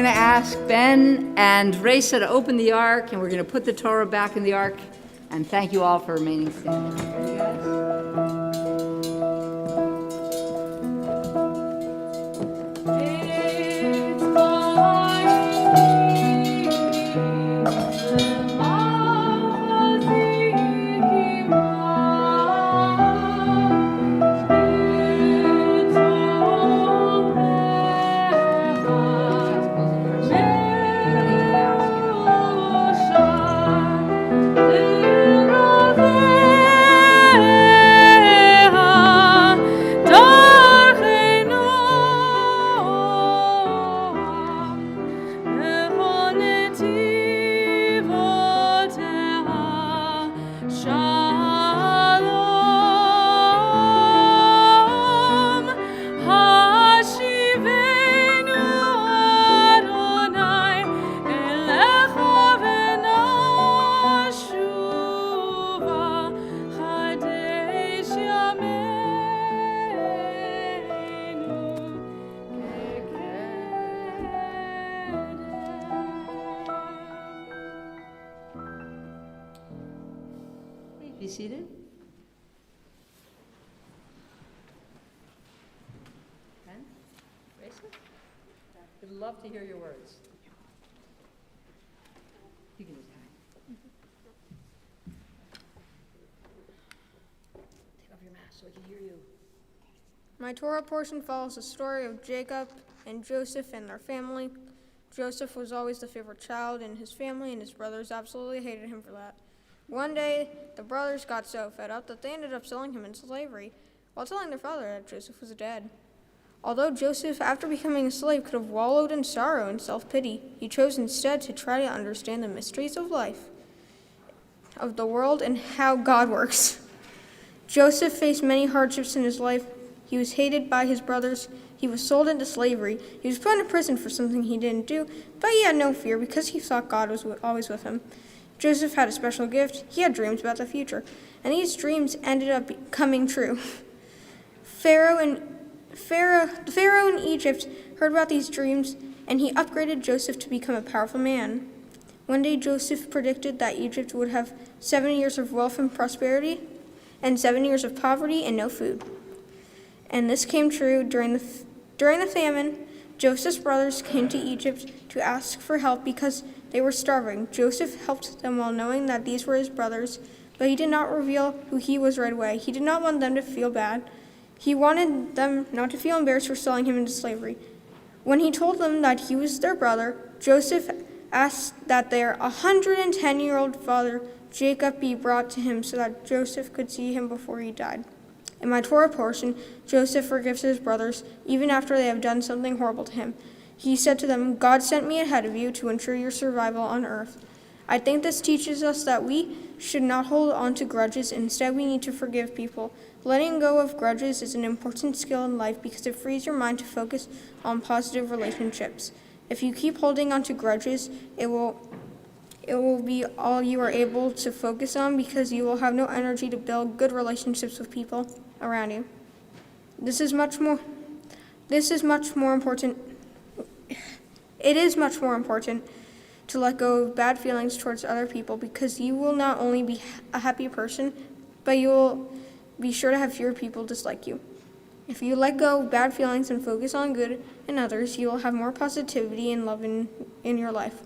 going to ask Ben and Raisa to open the ark, and we're going to put the Torah back in the ark. And thank you all for remaining standing. Ready, guys? Be seated. Ben? Raisa? We'd love to hear your words. You can just hang. Take off your mask so I can hear you. My Torah portion follows the story of Jacob and Joseph and their family. Joseph was always the favorite child in his family, and his brothers absolutely hated him for that. One day, the brothers got so fed up that they ended up selling him into slavery, while telling their father that Joseph was dead. Although Joseph, after becoming a slave, could have wallowed in sorrow and self-pity, he chose instead to try to understand the mysteries of life, of the world, and how God works. Joseph faced many hardships in his life. He was hated by his brothers. He was sold into slavery. He was put into prison for something he didn't do, but he had no fear because he thought God was always with him. Joseph had a special gift. He had dreams about the future, and these dreams ended up coming true. Pharaoh in Egypt heard about these dreams, and he upgraded Joseph to become a powerful man. One day, Joseph predicted that Egypt would have 7 years of wealth and prosperity, and 7 years of poverty and no food. And this came true during the famine. Joseph's brothers came to Egypt to ask for help because they were starving. Joseph helped them while knowing that these were his brothers, but he did not reveal who he was right away. He did not want them to feel bad. He wanted them not to feel embarrassed for selling him into slavery. When he told them that he was their brother, Joseph asked that their 110-year-old father, Jacob, be brought to him so that Joseph could see him before he died. In my Torah portion, Joseph forgives his brothers even after they have done something horrible to him. He said to them, "God sent me ahead of you to ensure your survival on earth." I think this teaches us that we should not hold on to grudges. Instead, we need to forgive people. Letting go of grudges is an important skill in life because it frees your mind to focus on positive relationships. If you keep holding on to grudges, it will be all you are able to focus on because you will have no energy to build good relationships with people around you. It is much more important to let go of bad feelings towards other people because you will not only be a happy person, but you will be sure to have fewer people dislike you. If you let go of bad feelings and focus on good in others, you will have more positivity and love in your life.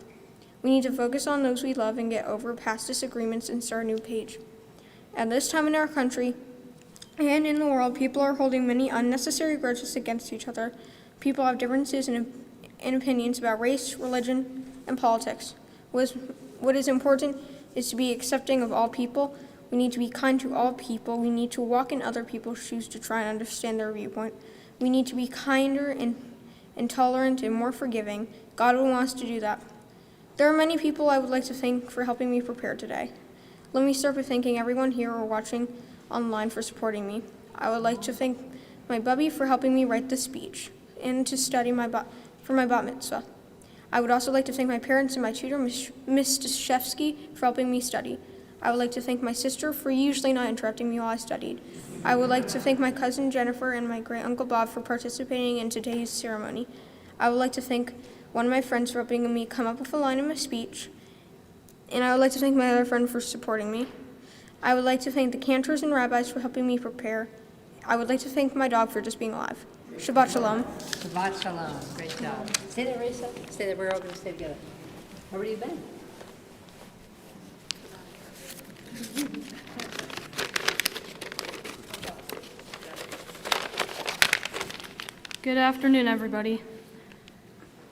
We need to focus on those we love and get over past disagreements and start a new page. At this time in our country and in the world, people are holding many unnecessary grudges against each other. People have differences in opinions about race, religion, and politics. What is important is to be accepting of all people. We need to be kind to all people. We need to walk in other people's shoes to try and understand their viewpoint. We need to be kinder and tolerant and more forgiving. God will want us to do that. There are many people I would like to thank for helping me prepare today. Let me start by thanking everyone here or watching online for supporting me. I would like to thank my Bubby for helping me write this speech and to study for my bat mitzvah. I would also like to thank my parents and my tutor, Ms. Stashevsky, for helping me study. I would like to thank my sister for usually not interrupting me while I studied. I would like to thank my cousin Jennifer and my great uncle Bob for participating in today's ceremony. I would like to thank one of my friends for helping me come up with a line in my speech. And I would like to thank my other friend for supporting me. I would like to thank the Cantors and rabbis for helping me prepare. I would like to thank my dog for just being alive. Shabbat Shalom. Shabbat Shalom. Great job. Say that, Raisa. Say that. We're all going to stay together. How are you, Ben? Good afternoon, everybody.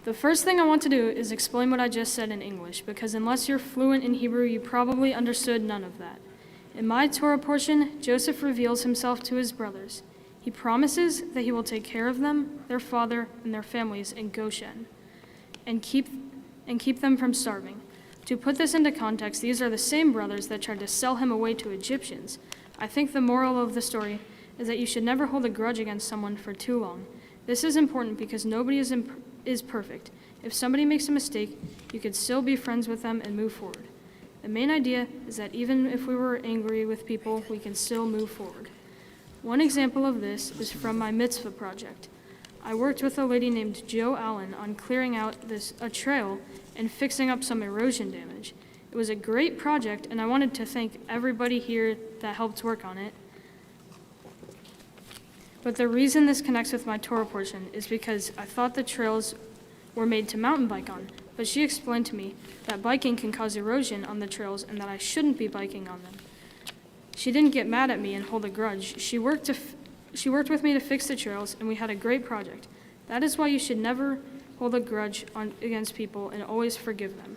The first thing I want to do is explain what I just said in English, because unless you're fluent in Hebrew, you probably understood none of that. In my Torah portion, Joseph reveals himself to his brothers. He promises that he will take care of them, their father, and their families in Goshen, and keep them from starving. To put this into context, these are the same brothers that tried to sell him away to Egyptians. I think the moral of the story is that you should never hold a grudge against someone for too long. This is important because nobody is perfect. If somebody makes a mistake, you could still be friends with them and move forward. The main idea is that even if we were angry with people, we can still move forward. One example of this is from my Mitzvah project. I worked with a lady named Jo Allen on clearing out a trail and fixing up some erosion damage. It was a great project, and I wanted to thank everybody here that helped work on it. But the reason this connects with my Torah portion is because I thought the trails were made to mountain bike on, but she explained to me that biking can cause erosion on the trails and that I shouldn't be biking on them. She didn't get mad at me and hold a grudge. She worked with me to fix the trails, and we had a great project. That is why you should never hold a grudge against people and always forgive them.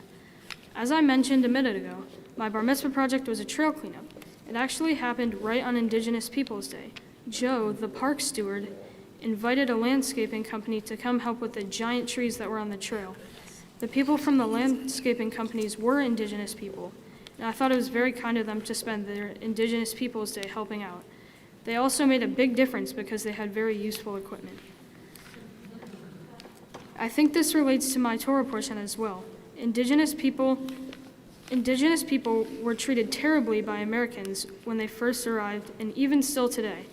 As I mentioned a minute ago, my bar mitzvah project was a trail cleanup. It actually happened right on Indigenous Peoples Day. Joe, the park steward, invited a landscaping company to come help with the giant trees that were on the trail. The people from the landscaping companies were Indigenous people, and I thought it was very kind of them to spend their Indigenous Peoples Day helping out. They also made a big difference because they had very useful equipment. I think this relates to my Torah portion as well. Indigenous people were treated terribly by Americans when they first arrived, and even still today.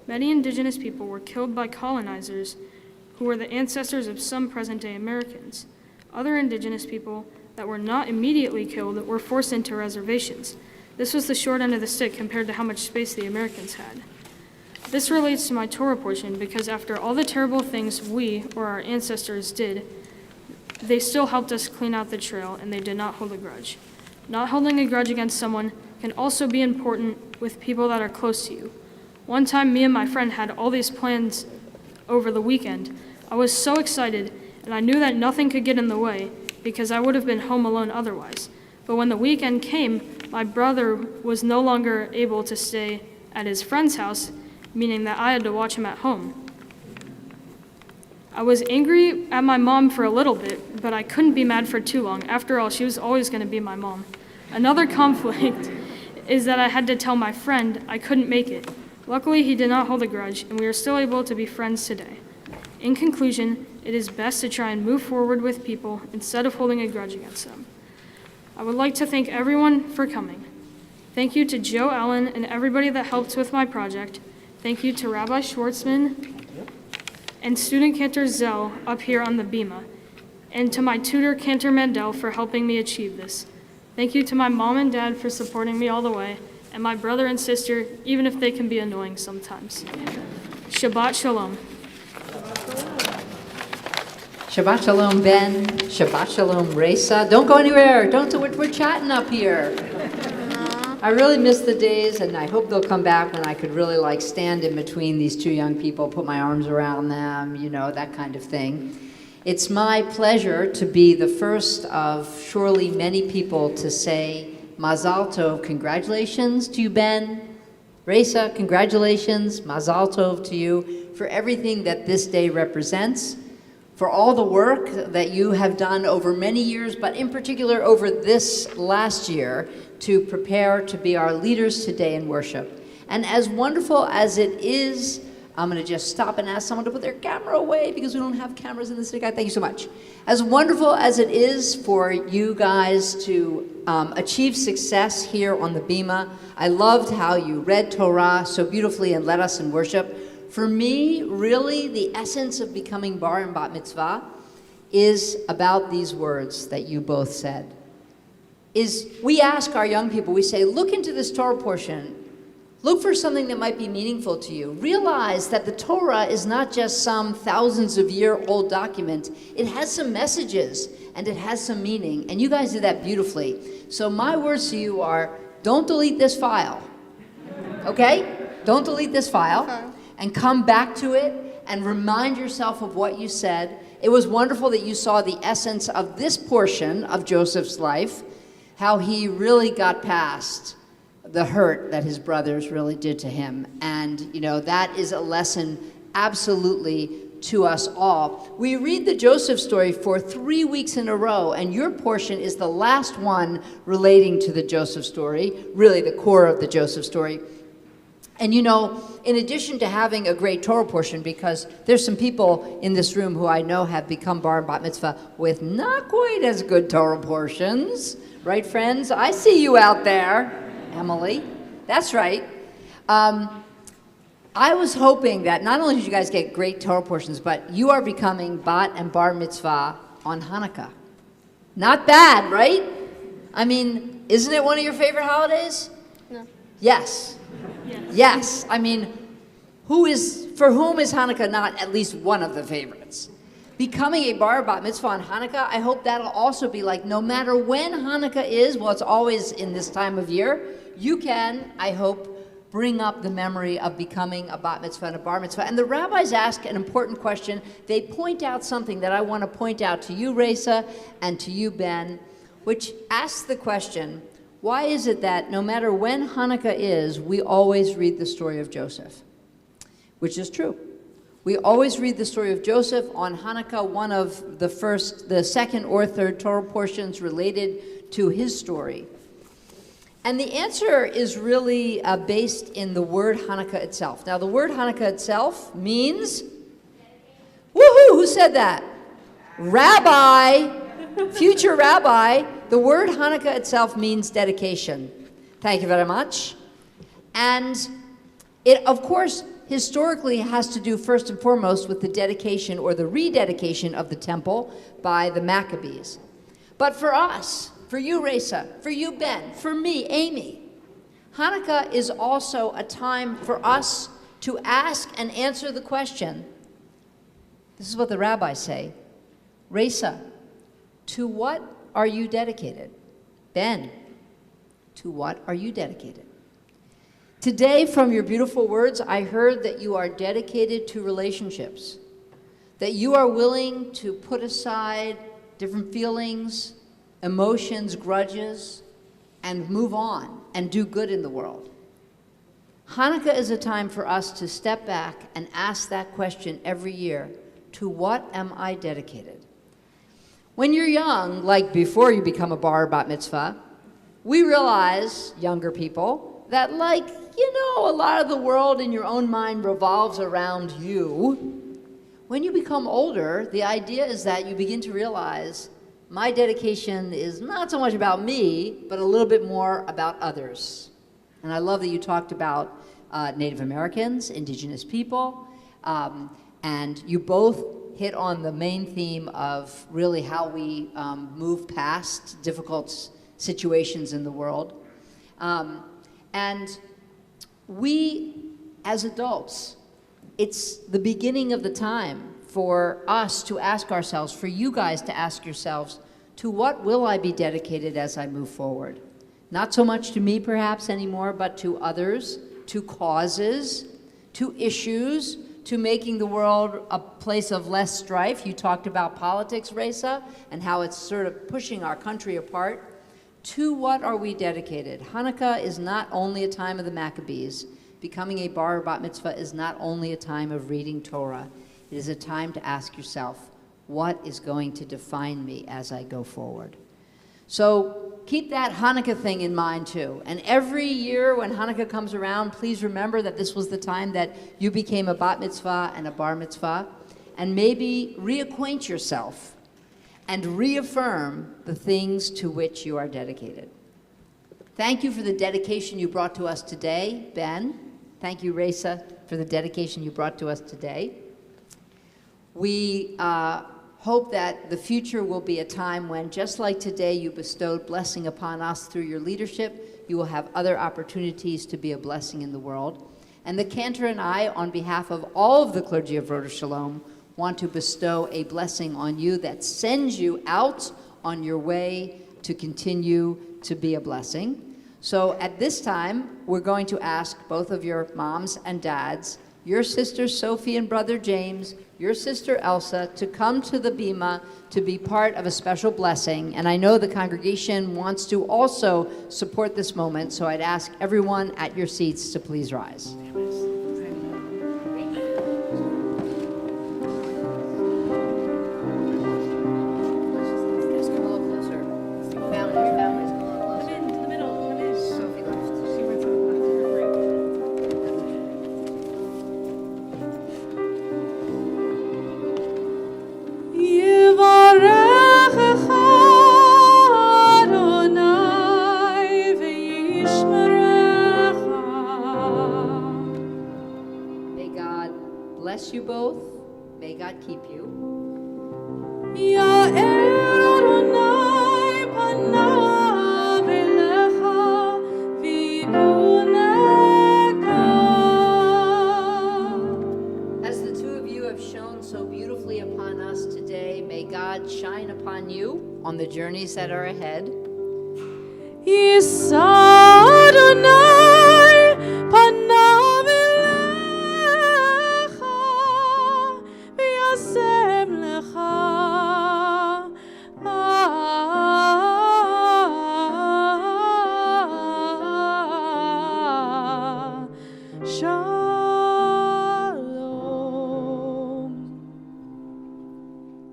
Many Indigenous people were killed by colonizers who were the ancestors of some present-day Americans. Other Indigenous people that were not immediately killed were forced into reservations. This was the short end of the stick compared to how much space the Americans had. This relates to my Torah portion because after all the terrible things we, or our ancestors, did, they still helped us clean out the trail, and they did not hold a grudge. Not holding a grudge against someone can also be important with people that are close to you. One time, me and my friend had all these plans over the weekend. I was so excited, and I knew that nothing could get in the way because I would have been home alone otherwise. But when the weekend came, my brother was no longer able to stay at his friend's house, meaning that I had to watch him at home. I was angry at my mom for a little bit, but I couldn't be mad for too long. After all, she was always going to be my mom. Another conflict is that I had to tell my friend I couldn't make it. Luckily, he did not hold a grudge, and we are still able to be friends today. In conclusion, it is best to try and move forward with people instead of holding a grudge against them. I would like to thank everyone for coming. Thank you to Jo Allen and everybody that helped with my project. Thank you to Rabbi Schwartzman and student Cantor Zell up here on the bima, and to my tutor Cantor Mandel for helping me achieve this. Thank you to my mom and dad for supporting me all the way, and my brother and sister, even if they can be annoying sometimes. Shabbat Shalom. Shabbat Shalom, Ben. Shabbat Shalom, Raisa. Don't go anywhere. Don't do it. We're chatting up here. I really miss the days, and I hope they'll come back when I could really stand in between these two young people, put my arms around them, that kind of thing. It's my pleasure to be the first of surely many people to say Mazal Tov, congratulations to you, Ben. Raisa, congratulations, Mazal Tov to you for everything that this day represents, for all the work that you have done over many years, but in particular over this last year, to prepare to be our leaders today in worship. And as wonderful as it is, I'm going to just stop and ask someone to put their camera away because we don't have cameras in the synagogue. Thank you so much. As wonderful as it is for you guys to achieve success here on the bima, I loved how you read Torah so beautifully and led us in worship. For me, really, the essence of becoming bar and bat mitzvah is about these words that you both said. Is we ask our young people, we say, look into this Torah portion. Look for something that might be meaningful to you. Realize that the Torah is not just some thousands of year old document. It has some messages and it has some meaning. And you guys did that beautifully. So my words to you are, don't delete this file. Okay? Don't delete this file. Okay. And come back to it and remind yourself of what you said. It was wonderful that you saw the essence of this portion of Joseph's life, how he really got past the hurt that his brothers really did to him. And, you know, that is a lesson absolutely to us all. We read the Joseph story for 3 weeks in a row, and your portion is the last one relating to the Joseph story, really the core of the Joseph story. And you know, in addition to having a great Torah portion, because there's some people in this room who I know have become bar and bat mitzvah with not quite as good Torah portions, right, friends? I see you out there. Emily, that's right. I was hoping that not only did you guys get great Torah portions, but you are becoming bat and bar mitzvah on Hanukkah. Not bad, right? I mean, isn't it one of your favorite holidays? No. Yes. Yes. I mean, for whom is Hanukkah not at least one of the favorites? Becoming a bar bat mitzvah on Hanukkah, I hope that'll also be like, no matter when Hanukkah is, well, it's always in this time of year, you can, I hope, bring up the memory of becoming a bat mitzvah and a bar mitzvah. And the rabbis ask an important question. They point out something that I want to point out to you, Raisa, and to you, Ben, which asks the question, why is it that no matter when Hanukkah is, we always read the story of Joseph? Which is true. We always read the story of Joseph on Hanukkah, one of the second or third Torah portions related to his story. And the answer is really based in the word Hanukkah itself. Now, the word Hanukkah itself means, woohoo, who said that? Rabbi, future rabbi. The word Hanukkah itself means dedication. Thank you very much. And it, of course, historically has to do first and foremost with the dedication or the rededication of the temple by the Maccabees. But for us, for you, Raisa, for you, Ben, for me, Amy, Hanukkah is also a time for us to ask and answer the question. This is what the rabbis say. Raisa, to what are you dedicated? Ben, to what are you dedicated? Today, from your beautiful words, I heard that you are dedicated to relationships, that you are willing to put aside different feelings, emotions, grudges, and move on and do good in the world. Hanukkah is a time for us to step back and ask that question every year, to what am I dedicated? When you're young, like before you become a bar bat mitzvah, we realize, younger people, that like, you know, a lot of the world in your own mind revolves around you. When you become older, the idea is that you begin to realize my dedication is not so much about me, but a little bit more about others. And I love that you talked about Native Americans, indigenous people, and you both hit on the main theme of really how we move past difficult situations in the world. And we, as adults, it's the beginning of the time for us to ask ourselves, for you guys to ask yourselves, to what will I be dedicated as I move forward? Not so much to me perhaps anymore, but to others, to causes, to issues, to making the world a place of less strife. You talked about politics, Raisa, and how it's sort of pushing our country apart. To what are we dedicated? Hanukkah is not only a time of the Maccabees. Becoming a bar or bat mitzvah is not only a time of reading Torah. It is a time to ask yourself, what is going to define me as I go forward? So keep that Hanukkah thing in mind too. And every year when Hanukkah comes around, please remember that this was the time that you became a bat mitzvah and a bar mitzvah, and maybe reacquaint yourself and reaffirm the things to which you are dedicated. Thank you for the dedication you brought to us today, Ben. Thank you, Raisa, for the dedication you brought to us today. We hope that the future will be a time when, just like today, you bestowed blessing upon us through your leadership, you will have other opportunities to be a blessing in the world. And the Cantor and I, on behalf of all of the clergy of Rodeh Shalom, want to bestow a blessing on you that sends you out on your way to continue to be a blessing. So at this time, we're going to ask both of your moms and dads, your sister Sophie and brother James, your sister Elsa, to come to the bima to be part of a special blessing. And I know the congregation wants to also support this moment, so I'd ask everyone at your seats to please rise. Bless you both. May God keep you. As the two of you have shone so beautifully upon us today, may God shine upon you on the journeys that are ahead.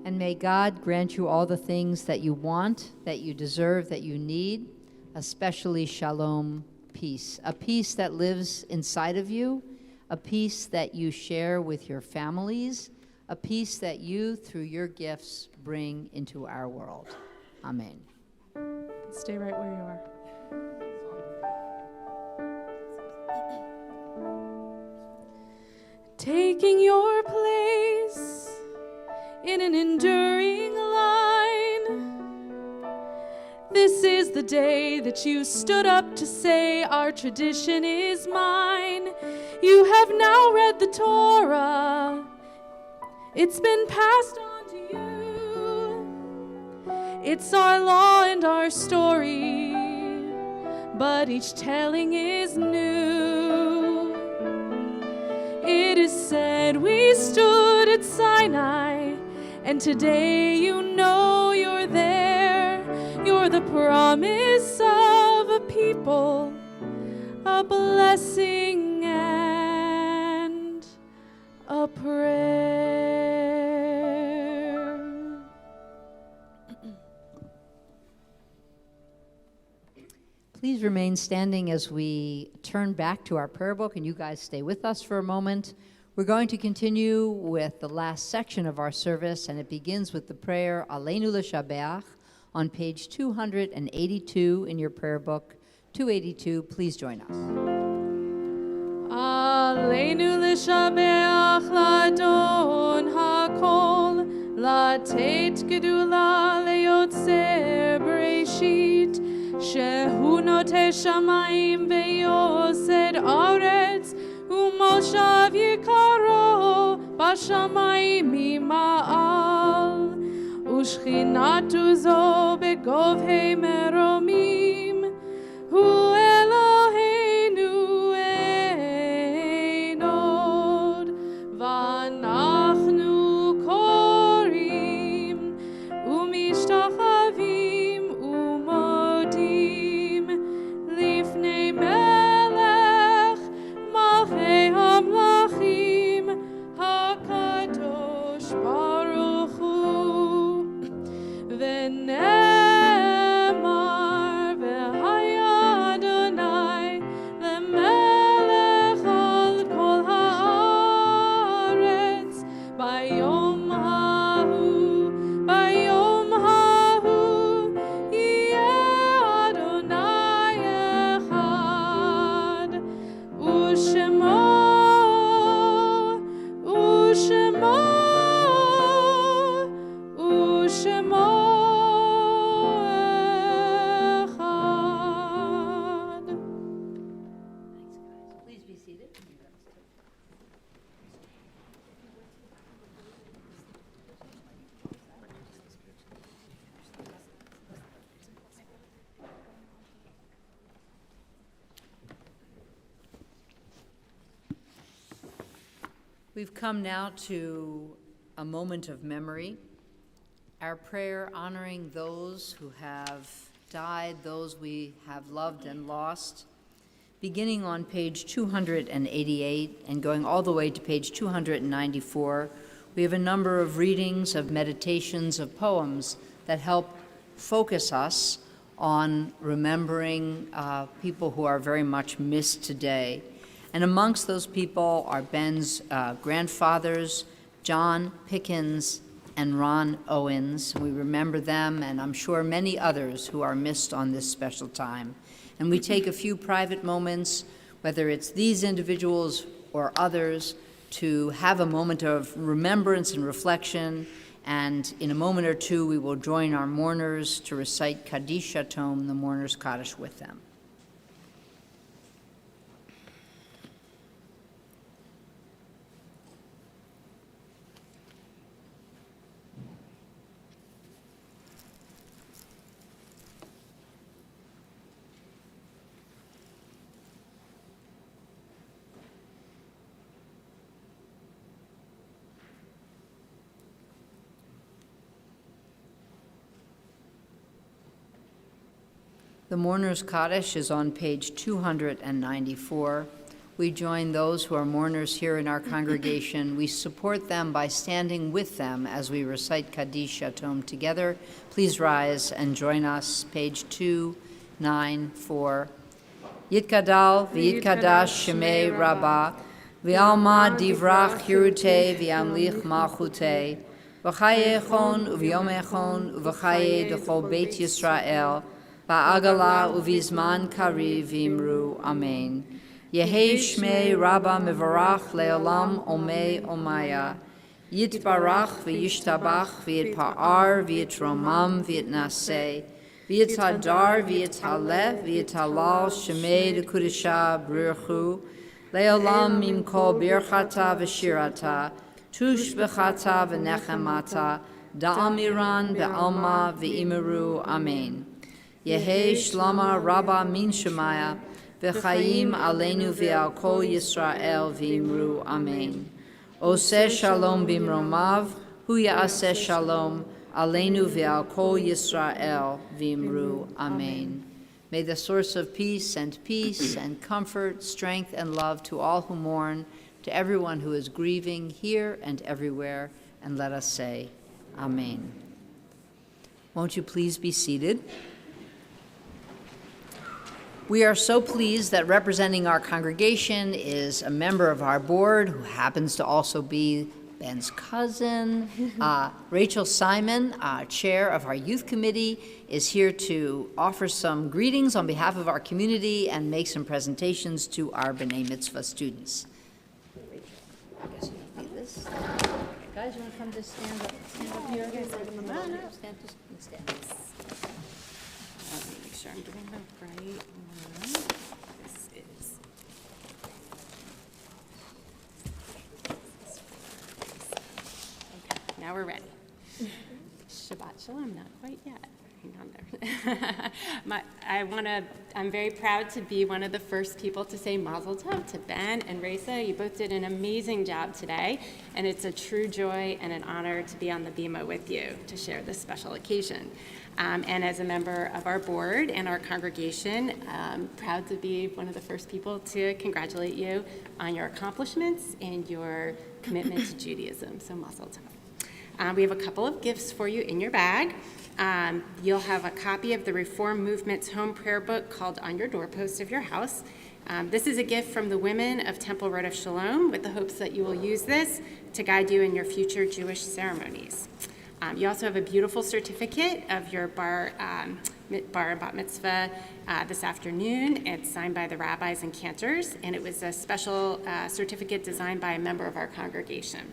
And may God grant you all the things that you want, that you deserve, that you need, especially shalom, peace. A peace that lives inside of you, a peace that you share with your families, a peace that you, through your gifts, bring into our world. Amen. Stay right where you are. Taking your place in an enduring line. This is the day that you stood up to say, our tradition is mine. You have now read the Torah. It's been passed on to you. It's our law and our story, but each telling is new. It is said we stood at Sinai, and today you know you're there. You're the promise of a people, a blessing and a prayer. Please remain standing as we turn back to our prayer book, and you guys stay with us for a moment. We're going to continue with the last section of our service, and it begins with the prayer Aleinu L'Shabeach on page 282 in your prayer book. 282, please join us. Aleinu L'Shabeach L'Adon HaKol, Latet Gedula Le'yotzer Bereshit, Shehu Noteh Shamayim Ve'yosed Aretz, Umoshav Yikaro Bashamayim Mima'al, Ushchinatu Zo Begovhei Meromim, Hu Eloheinu Einod, Vanachnu Korim, Umishtachavim Umodim, Lifnei Melech, Malchei Hamlachim, HaKadosh Baruch Hu, V'nemar v'haya Adonai lemelech al kol haaretz, bayom hahu yeh Adonai echad, u'shemo We've come now to a moment of memory. Our prayer honoring those who have died, those we have loved and lost. Beginning on page 288 and going all the way to page 294, we have a number of readings, of meditations, of poems that help focus us on remembering people who are very much missed today. And amongst those people are Ben's grandfathers, John Pickens and Ron Owens. We remember them, and I'm sure many others who are missed on this special time. And we take a few private moments, whether it's these individuals or others, to have a moment of remembrance and reflection. And in a moment or two, we will join our mourners to recite Kaddish Yatom, the Mourner's Kaddish, with them. The Mourner's Kaddish is on page 294. We join those who are mourners here in our congregation. We support them by standing with them as we recite Kaddish Yatom together. Please rise and join us, page 294. Yitkadal v'yitkadash shemei Rabba, v'alma divrach hirute v'yamlich malchute, v'chaye echon u'v'yom echon u'v'chaye d'chol Beit Yisrael, Ba'agala uvizman kariv v'imru, amen. Yehei shmei Rabba mevarach le'olam omei omaya. Yitbarach v'yishtabach v'yitpa'ar v'yitromam v'yitnaseh. V'yitadar v'yitaleh v'yitalal shmei d'kudisha b'ruchu. Le'olam mimkol birchata v'shirata. Tush b'chata v'nechemata. Da'amiran be'alma v'imeru, amen. Yehei shlama Rabba min shemaya, v'chaim aleinu v'al kol Yisrael v'imru, amen. Oseh shalom bimromav, hu ya'aseh shalom, aleinu v'al kol Yisrael v'imru, amen. May the source of peace and comfort, strength and love to all who mourn, to everyone who is grieving here and everywhere, and let us say, amen. Won't you please be seated? We are so pleased that representing our congregation is a member of our board who happens to also be Ben's cousin. Rachel Simon, chair of our youth committee, is here to offer some greetings on behalf of our community and make some presentations to our B'nai Mitzvah students. Rachel, I guess you don't need this. Guys, you want to come to stand up here? Stand. Let me make sure I'm getting the right one. This is. Okay, now we're ready. Shabbat Shalom, not quite yet. Hang on there. I'm very proud to be one of the first people to say Mazel Tov to Ben and Raisa. You both did an amazing job today, and it's a true joy and an honor to be on the bima with you to share this special occasion. And as a member of our board and our congregation, I'm proud to be one of the first people to congratulate you on your accomplishments and your commitment to Judaism. So Mazel Tov. We have a couple of gifts for you in your bag. You'll have a copy of the Reform Movement's home prayer book called On Your Doorpost of Your House. This is a gift from the women of Temple Road of Shalom with the hopes that you will use this to guide you in your future Jewish ceremonies. You also have a beautiful certificate of your bar and bat mitzvah this afternoon. It's signed by the rabbis and cantors, and it was a special certificate designed by a member of our congregation.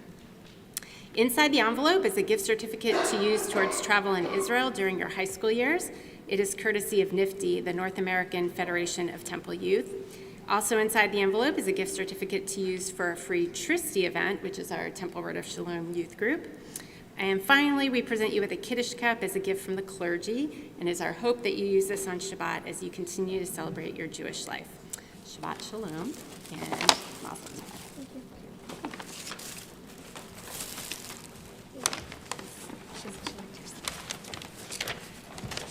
Inside the envelope is a gift certificate to use towards travel in Israel during your high school years. It is courtesy of NIFTY, the North American Federation of Temple Youth. Also inside the envelope is a gift certificate to use for a free Tristy event, which is our Temple Road of Shalom youth group. And finally, we present you with a Kiddush cup as a gift from the clergy, and it's our hope that you use this on Shabbat as you continue to celebrate your Jewish life. Shabbat Shalom, and Mazel Tov.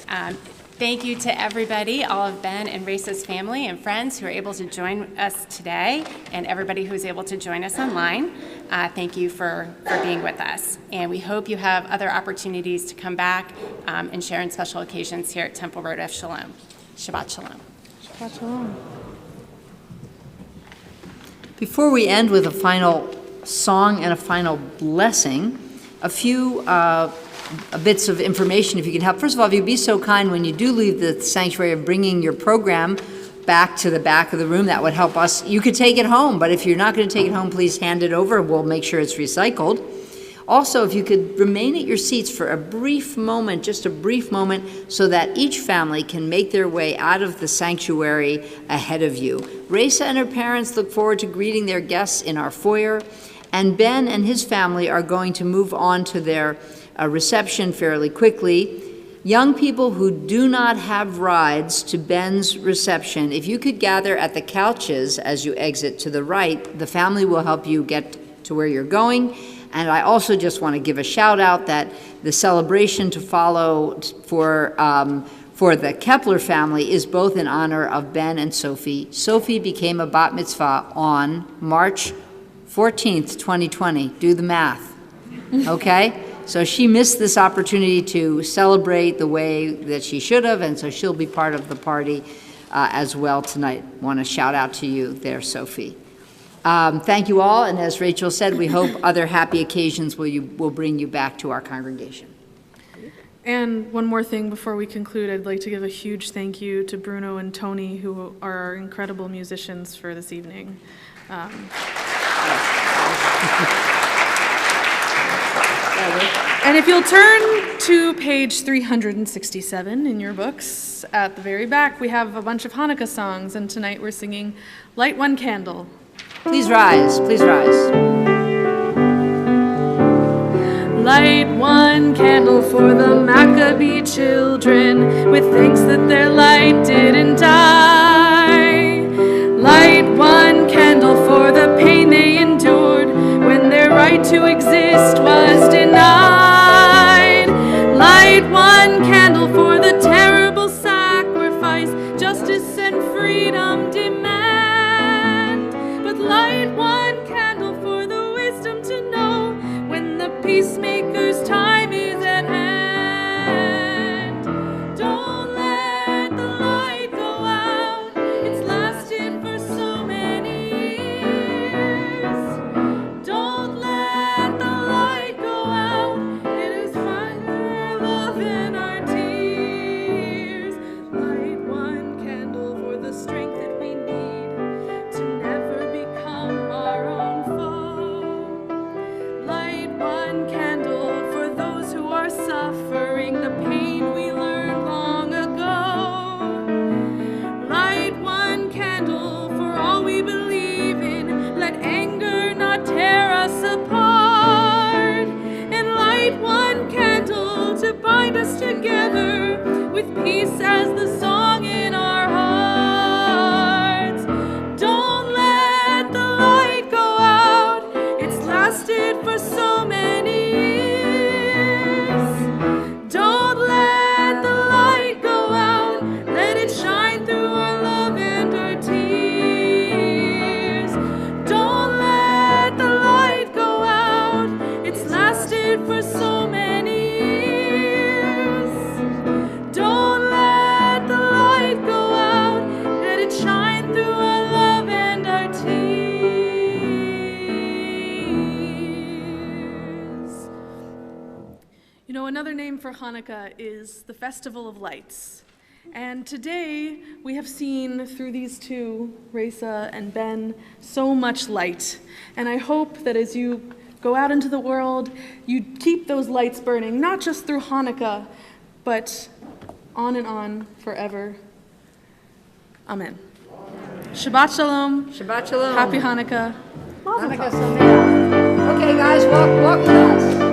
Thank you to everybody, all of Ben and Raisa's family and friends who are able to join us today, and everybody who is able to join us online. Thank you for being with us. And we hope you have other opportunities to come back and share in special occasions here at Temple Road F. Shalom. Shabbat Shalom. Shabbat shalom. Before we end with a final song and a final blessing, a few bits of information if you can help. First of all, if you'd be so kind when you do leave the sanctuary of bringing your program back to the back of the room, that would help us. You could take it home, but if you're not going to take it home, please hand it over. We'll make sure it's recycled. Also, if you could remain at your seats for a brief moment, just a brief moment, so that each family can make their way out of the sanctuary ahead of you. Raisa and her parents look forward to greeting their guests in our foyer, and Ben and his family are going to move on to their reception fairly quickly. Young people who do not have rides to Ben's reception, if you could gather at the couches as you exit to the right, the family will help you get to where you're going. And I also just want to give a shout out that the celebration to follow for the Keppler family is both in honor of Ben and Sophie. Sophie became a bat mitzvah on March 14th, 2020. Do the math, okay? So she missed this opportunity to celebrate the way that she should have, and so she'll be part of the party as well tonight. Want to shout out to you there, Sophie. Thank you all, and as Rachel said, we hope other happy occasions will bring you back to our congregation. And one more thing before we conclude, I'd like to give a huge thank you to Bruno and Tony, who are our incredible musicians for this evening. And if you'll turn to page 367 in your books, at the very back, we have a bunch of Hanukkah songs, and tonight we're singing Light One Candle. Please rise, please rise. Light one candle for the Maccabee children, with thanks that their light didn't die. Light one candle for the pain they endured when their right to exist was denied. Light one candle for the terrible sacrifice justice and freedom demand. But light one candle for the wisdom to know when the peacemaker's time is at hand. Don't let the light go out. It's lasted for so many years. Don't let the light go out. It is fine for our love and our tears. Light one candle for the strength that we need to never become our own foe. Light one candle for those who are suffering the pain we learned long ago. Light one candle for all we believe in. Let anger not tear us apart. And light one candle to bind us together with peace as the song in our hearts. Don't let the light go out. It's lasted for so many years. Don't let the light go out. Let it shine through our love and our tears. Don't let the light go out. It's lasted for so many years. Don't let the light go out. Let it shine through our love and our tears. You know, another name for Hanukkah is the Festival of Lights. And today we have seen through these two, Raisa and Ben, so much light. And I hope that as you go out into the world, you keep those lights burning, not just through Hanukkah, but on and on forever. Amen. Shabbat Shalom. Shabbat Shalom. Happy Hanukkah. Hanukkah Sameach. Okay, guys, walk with us.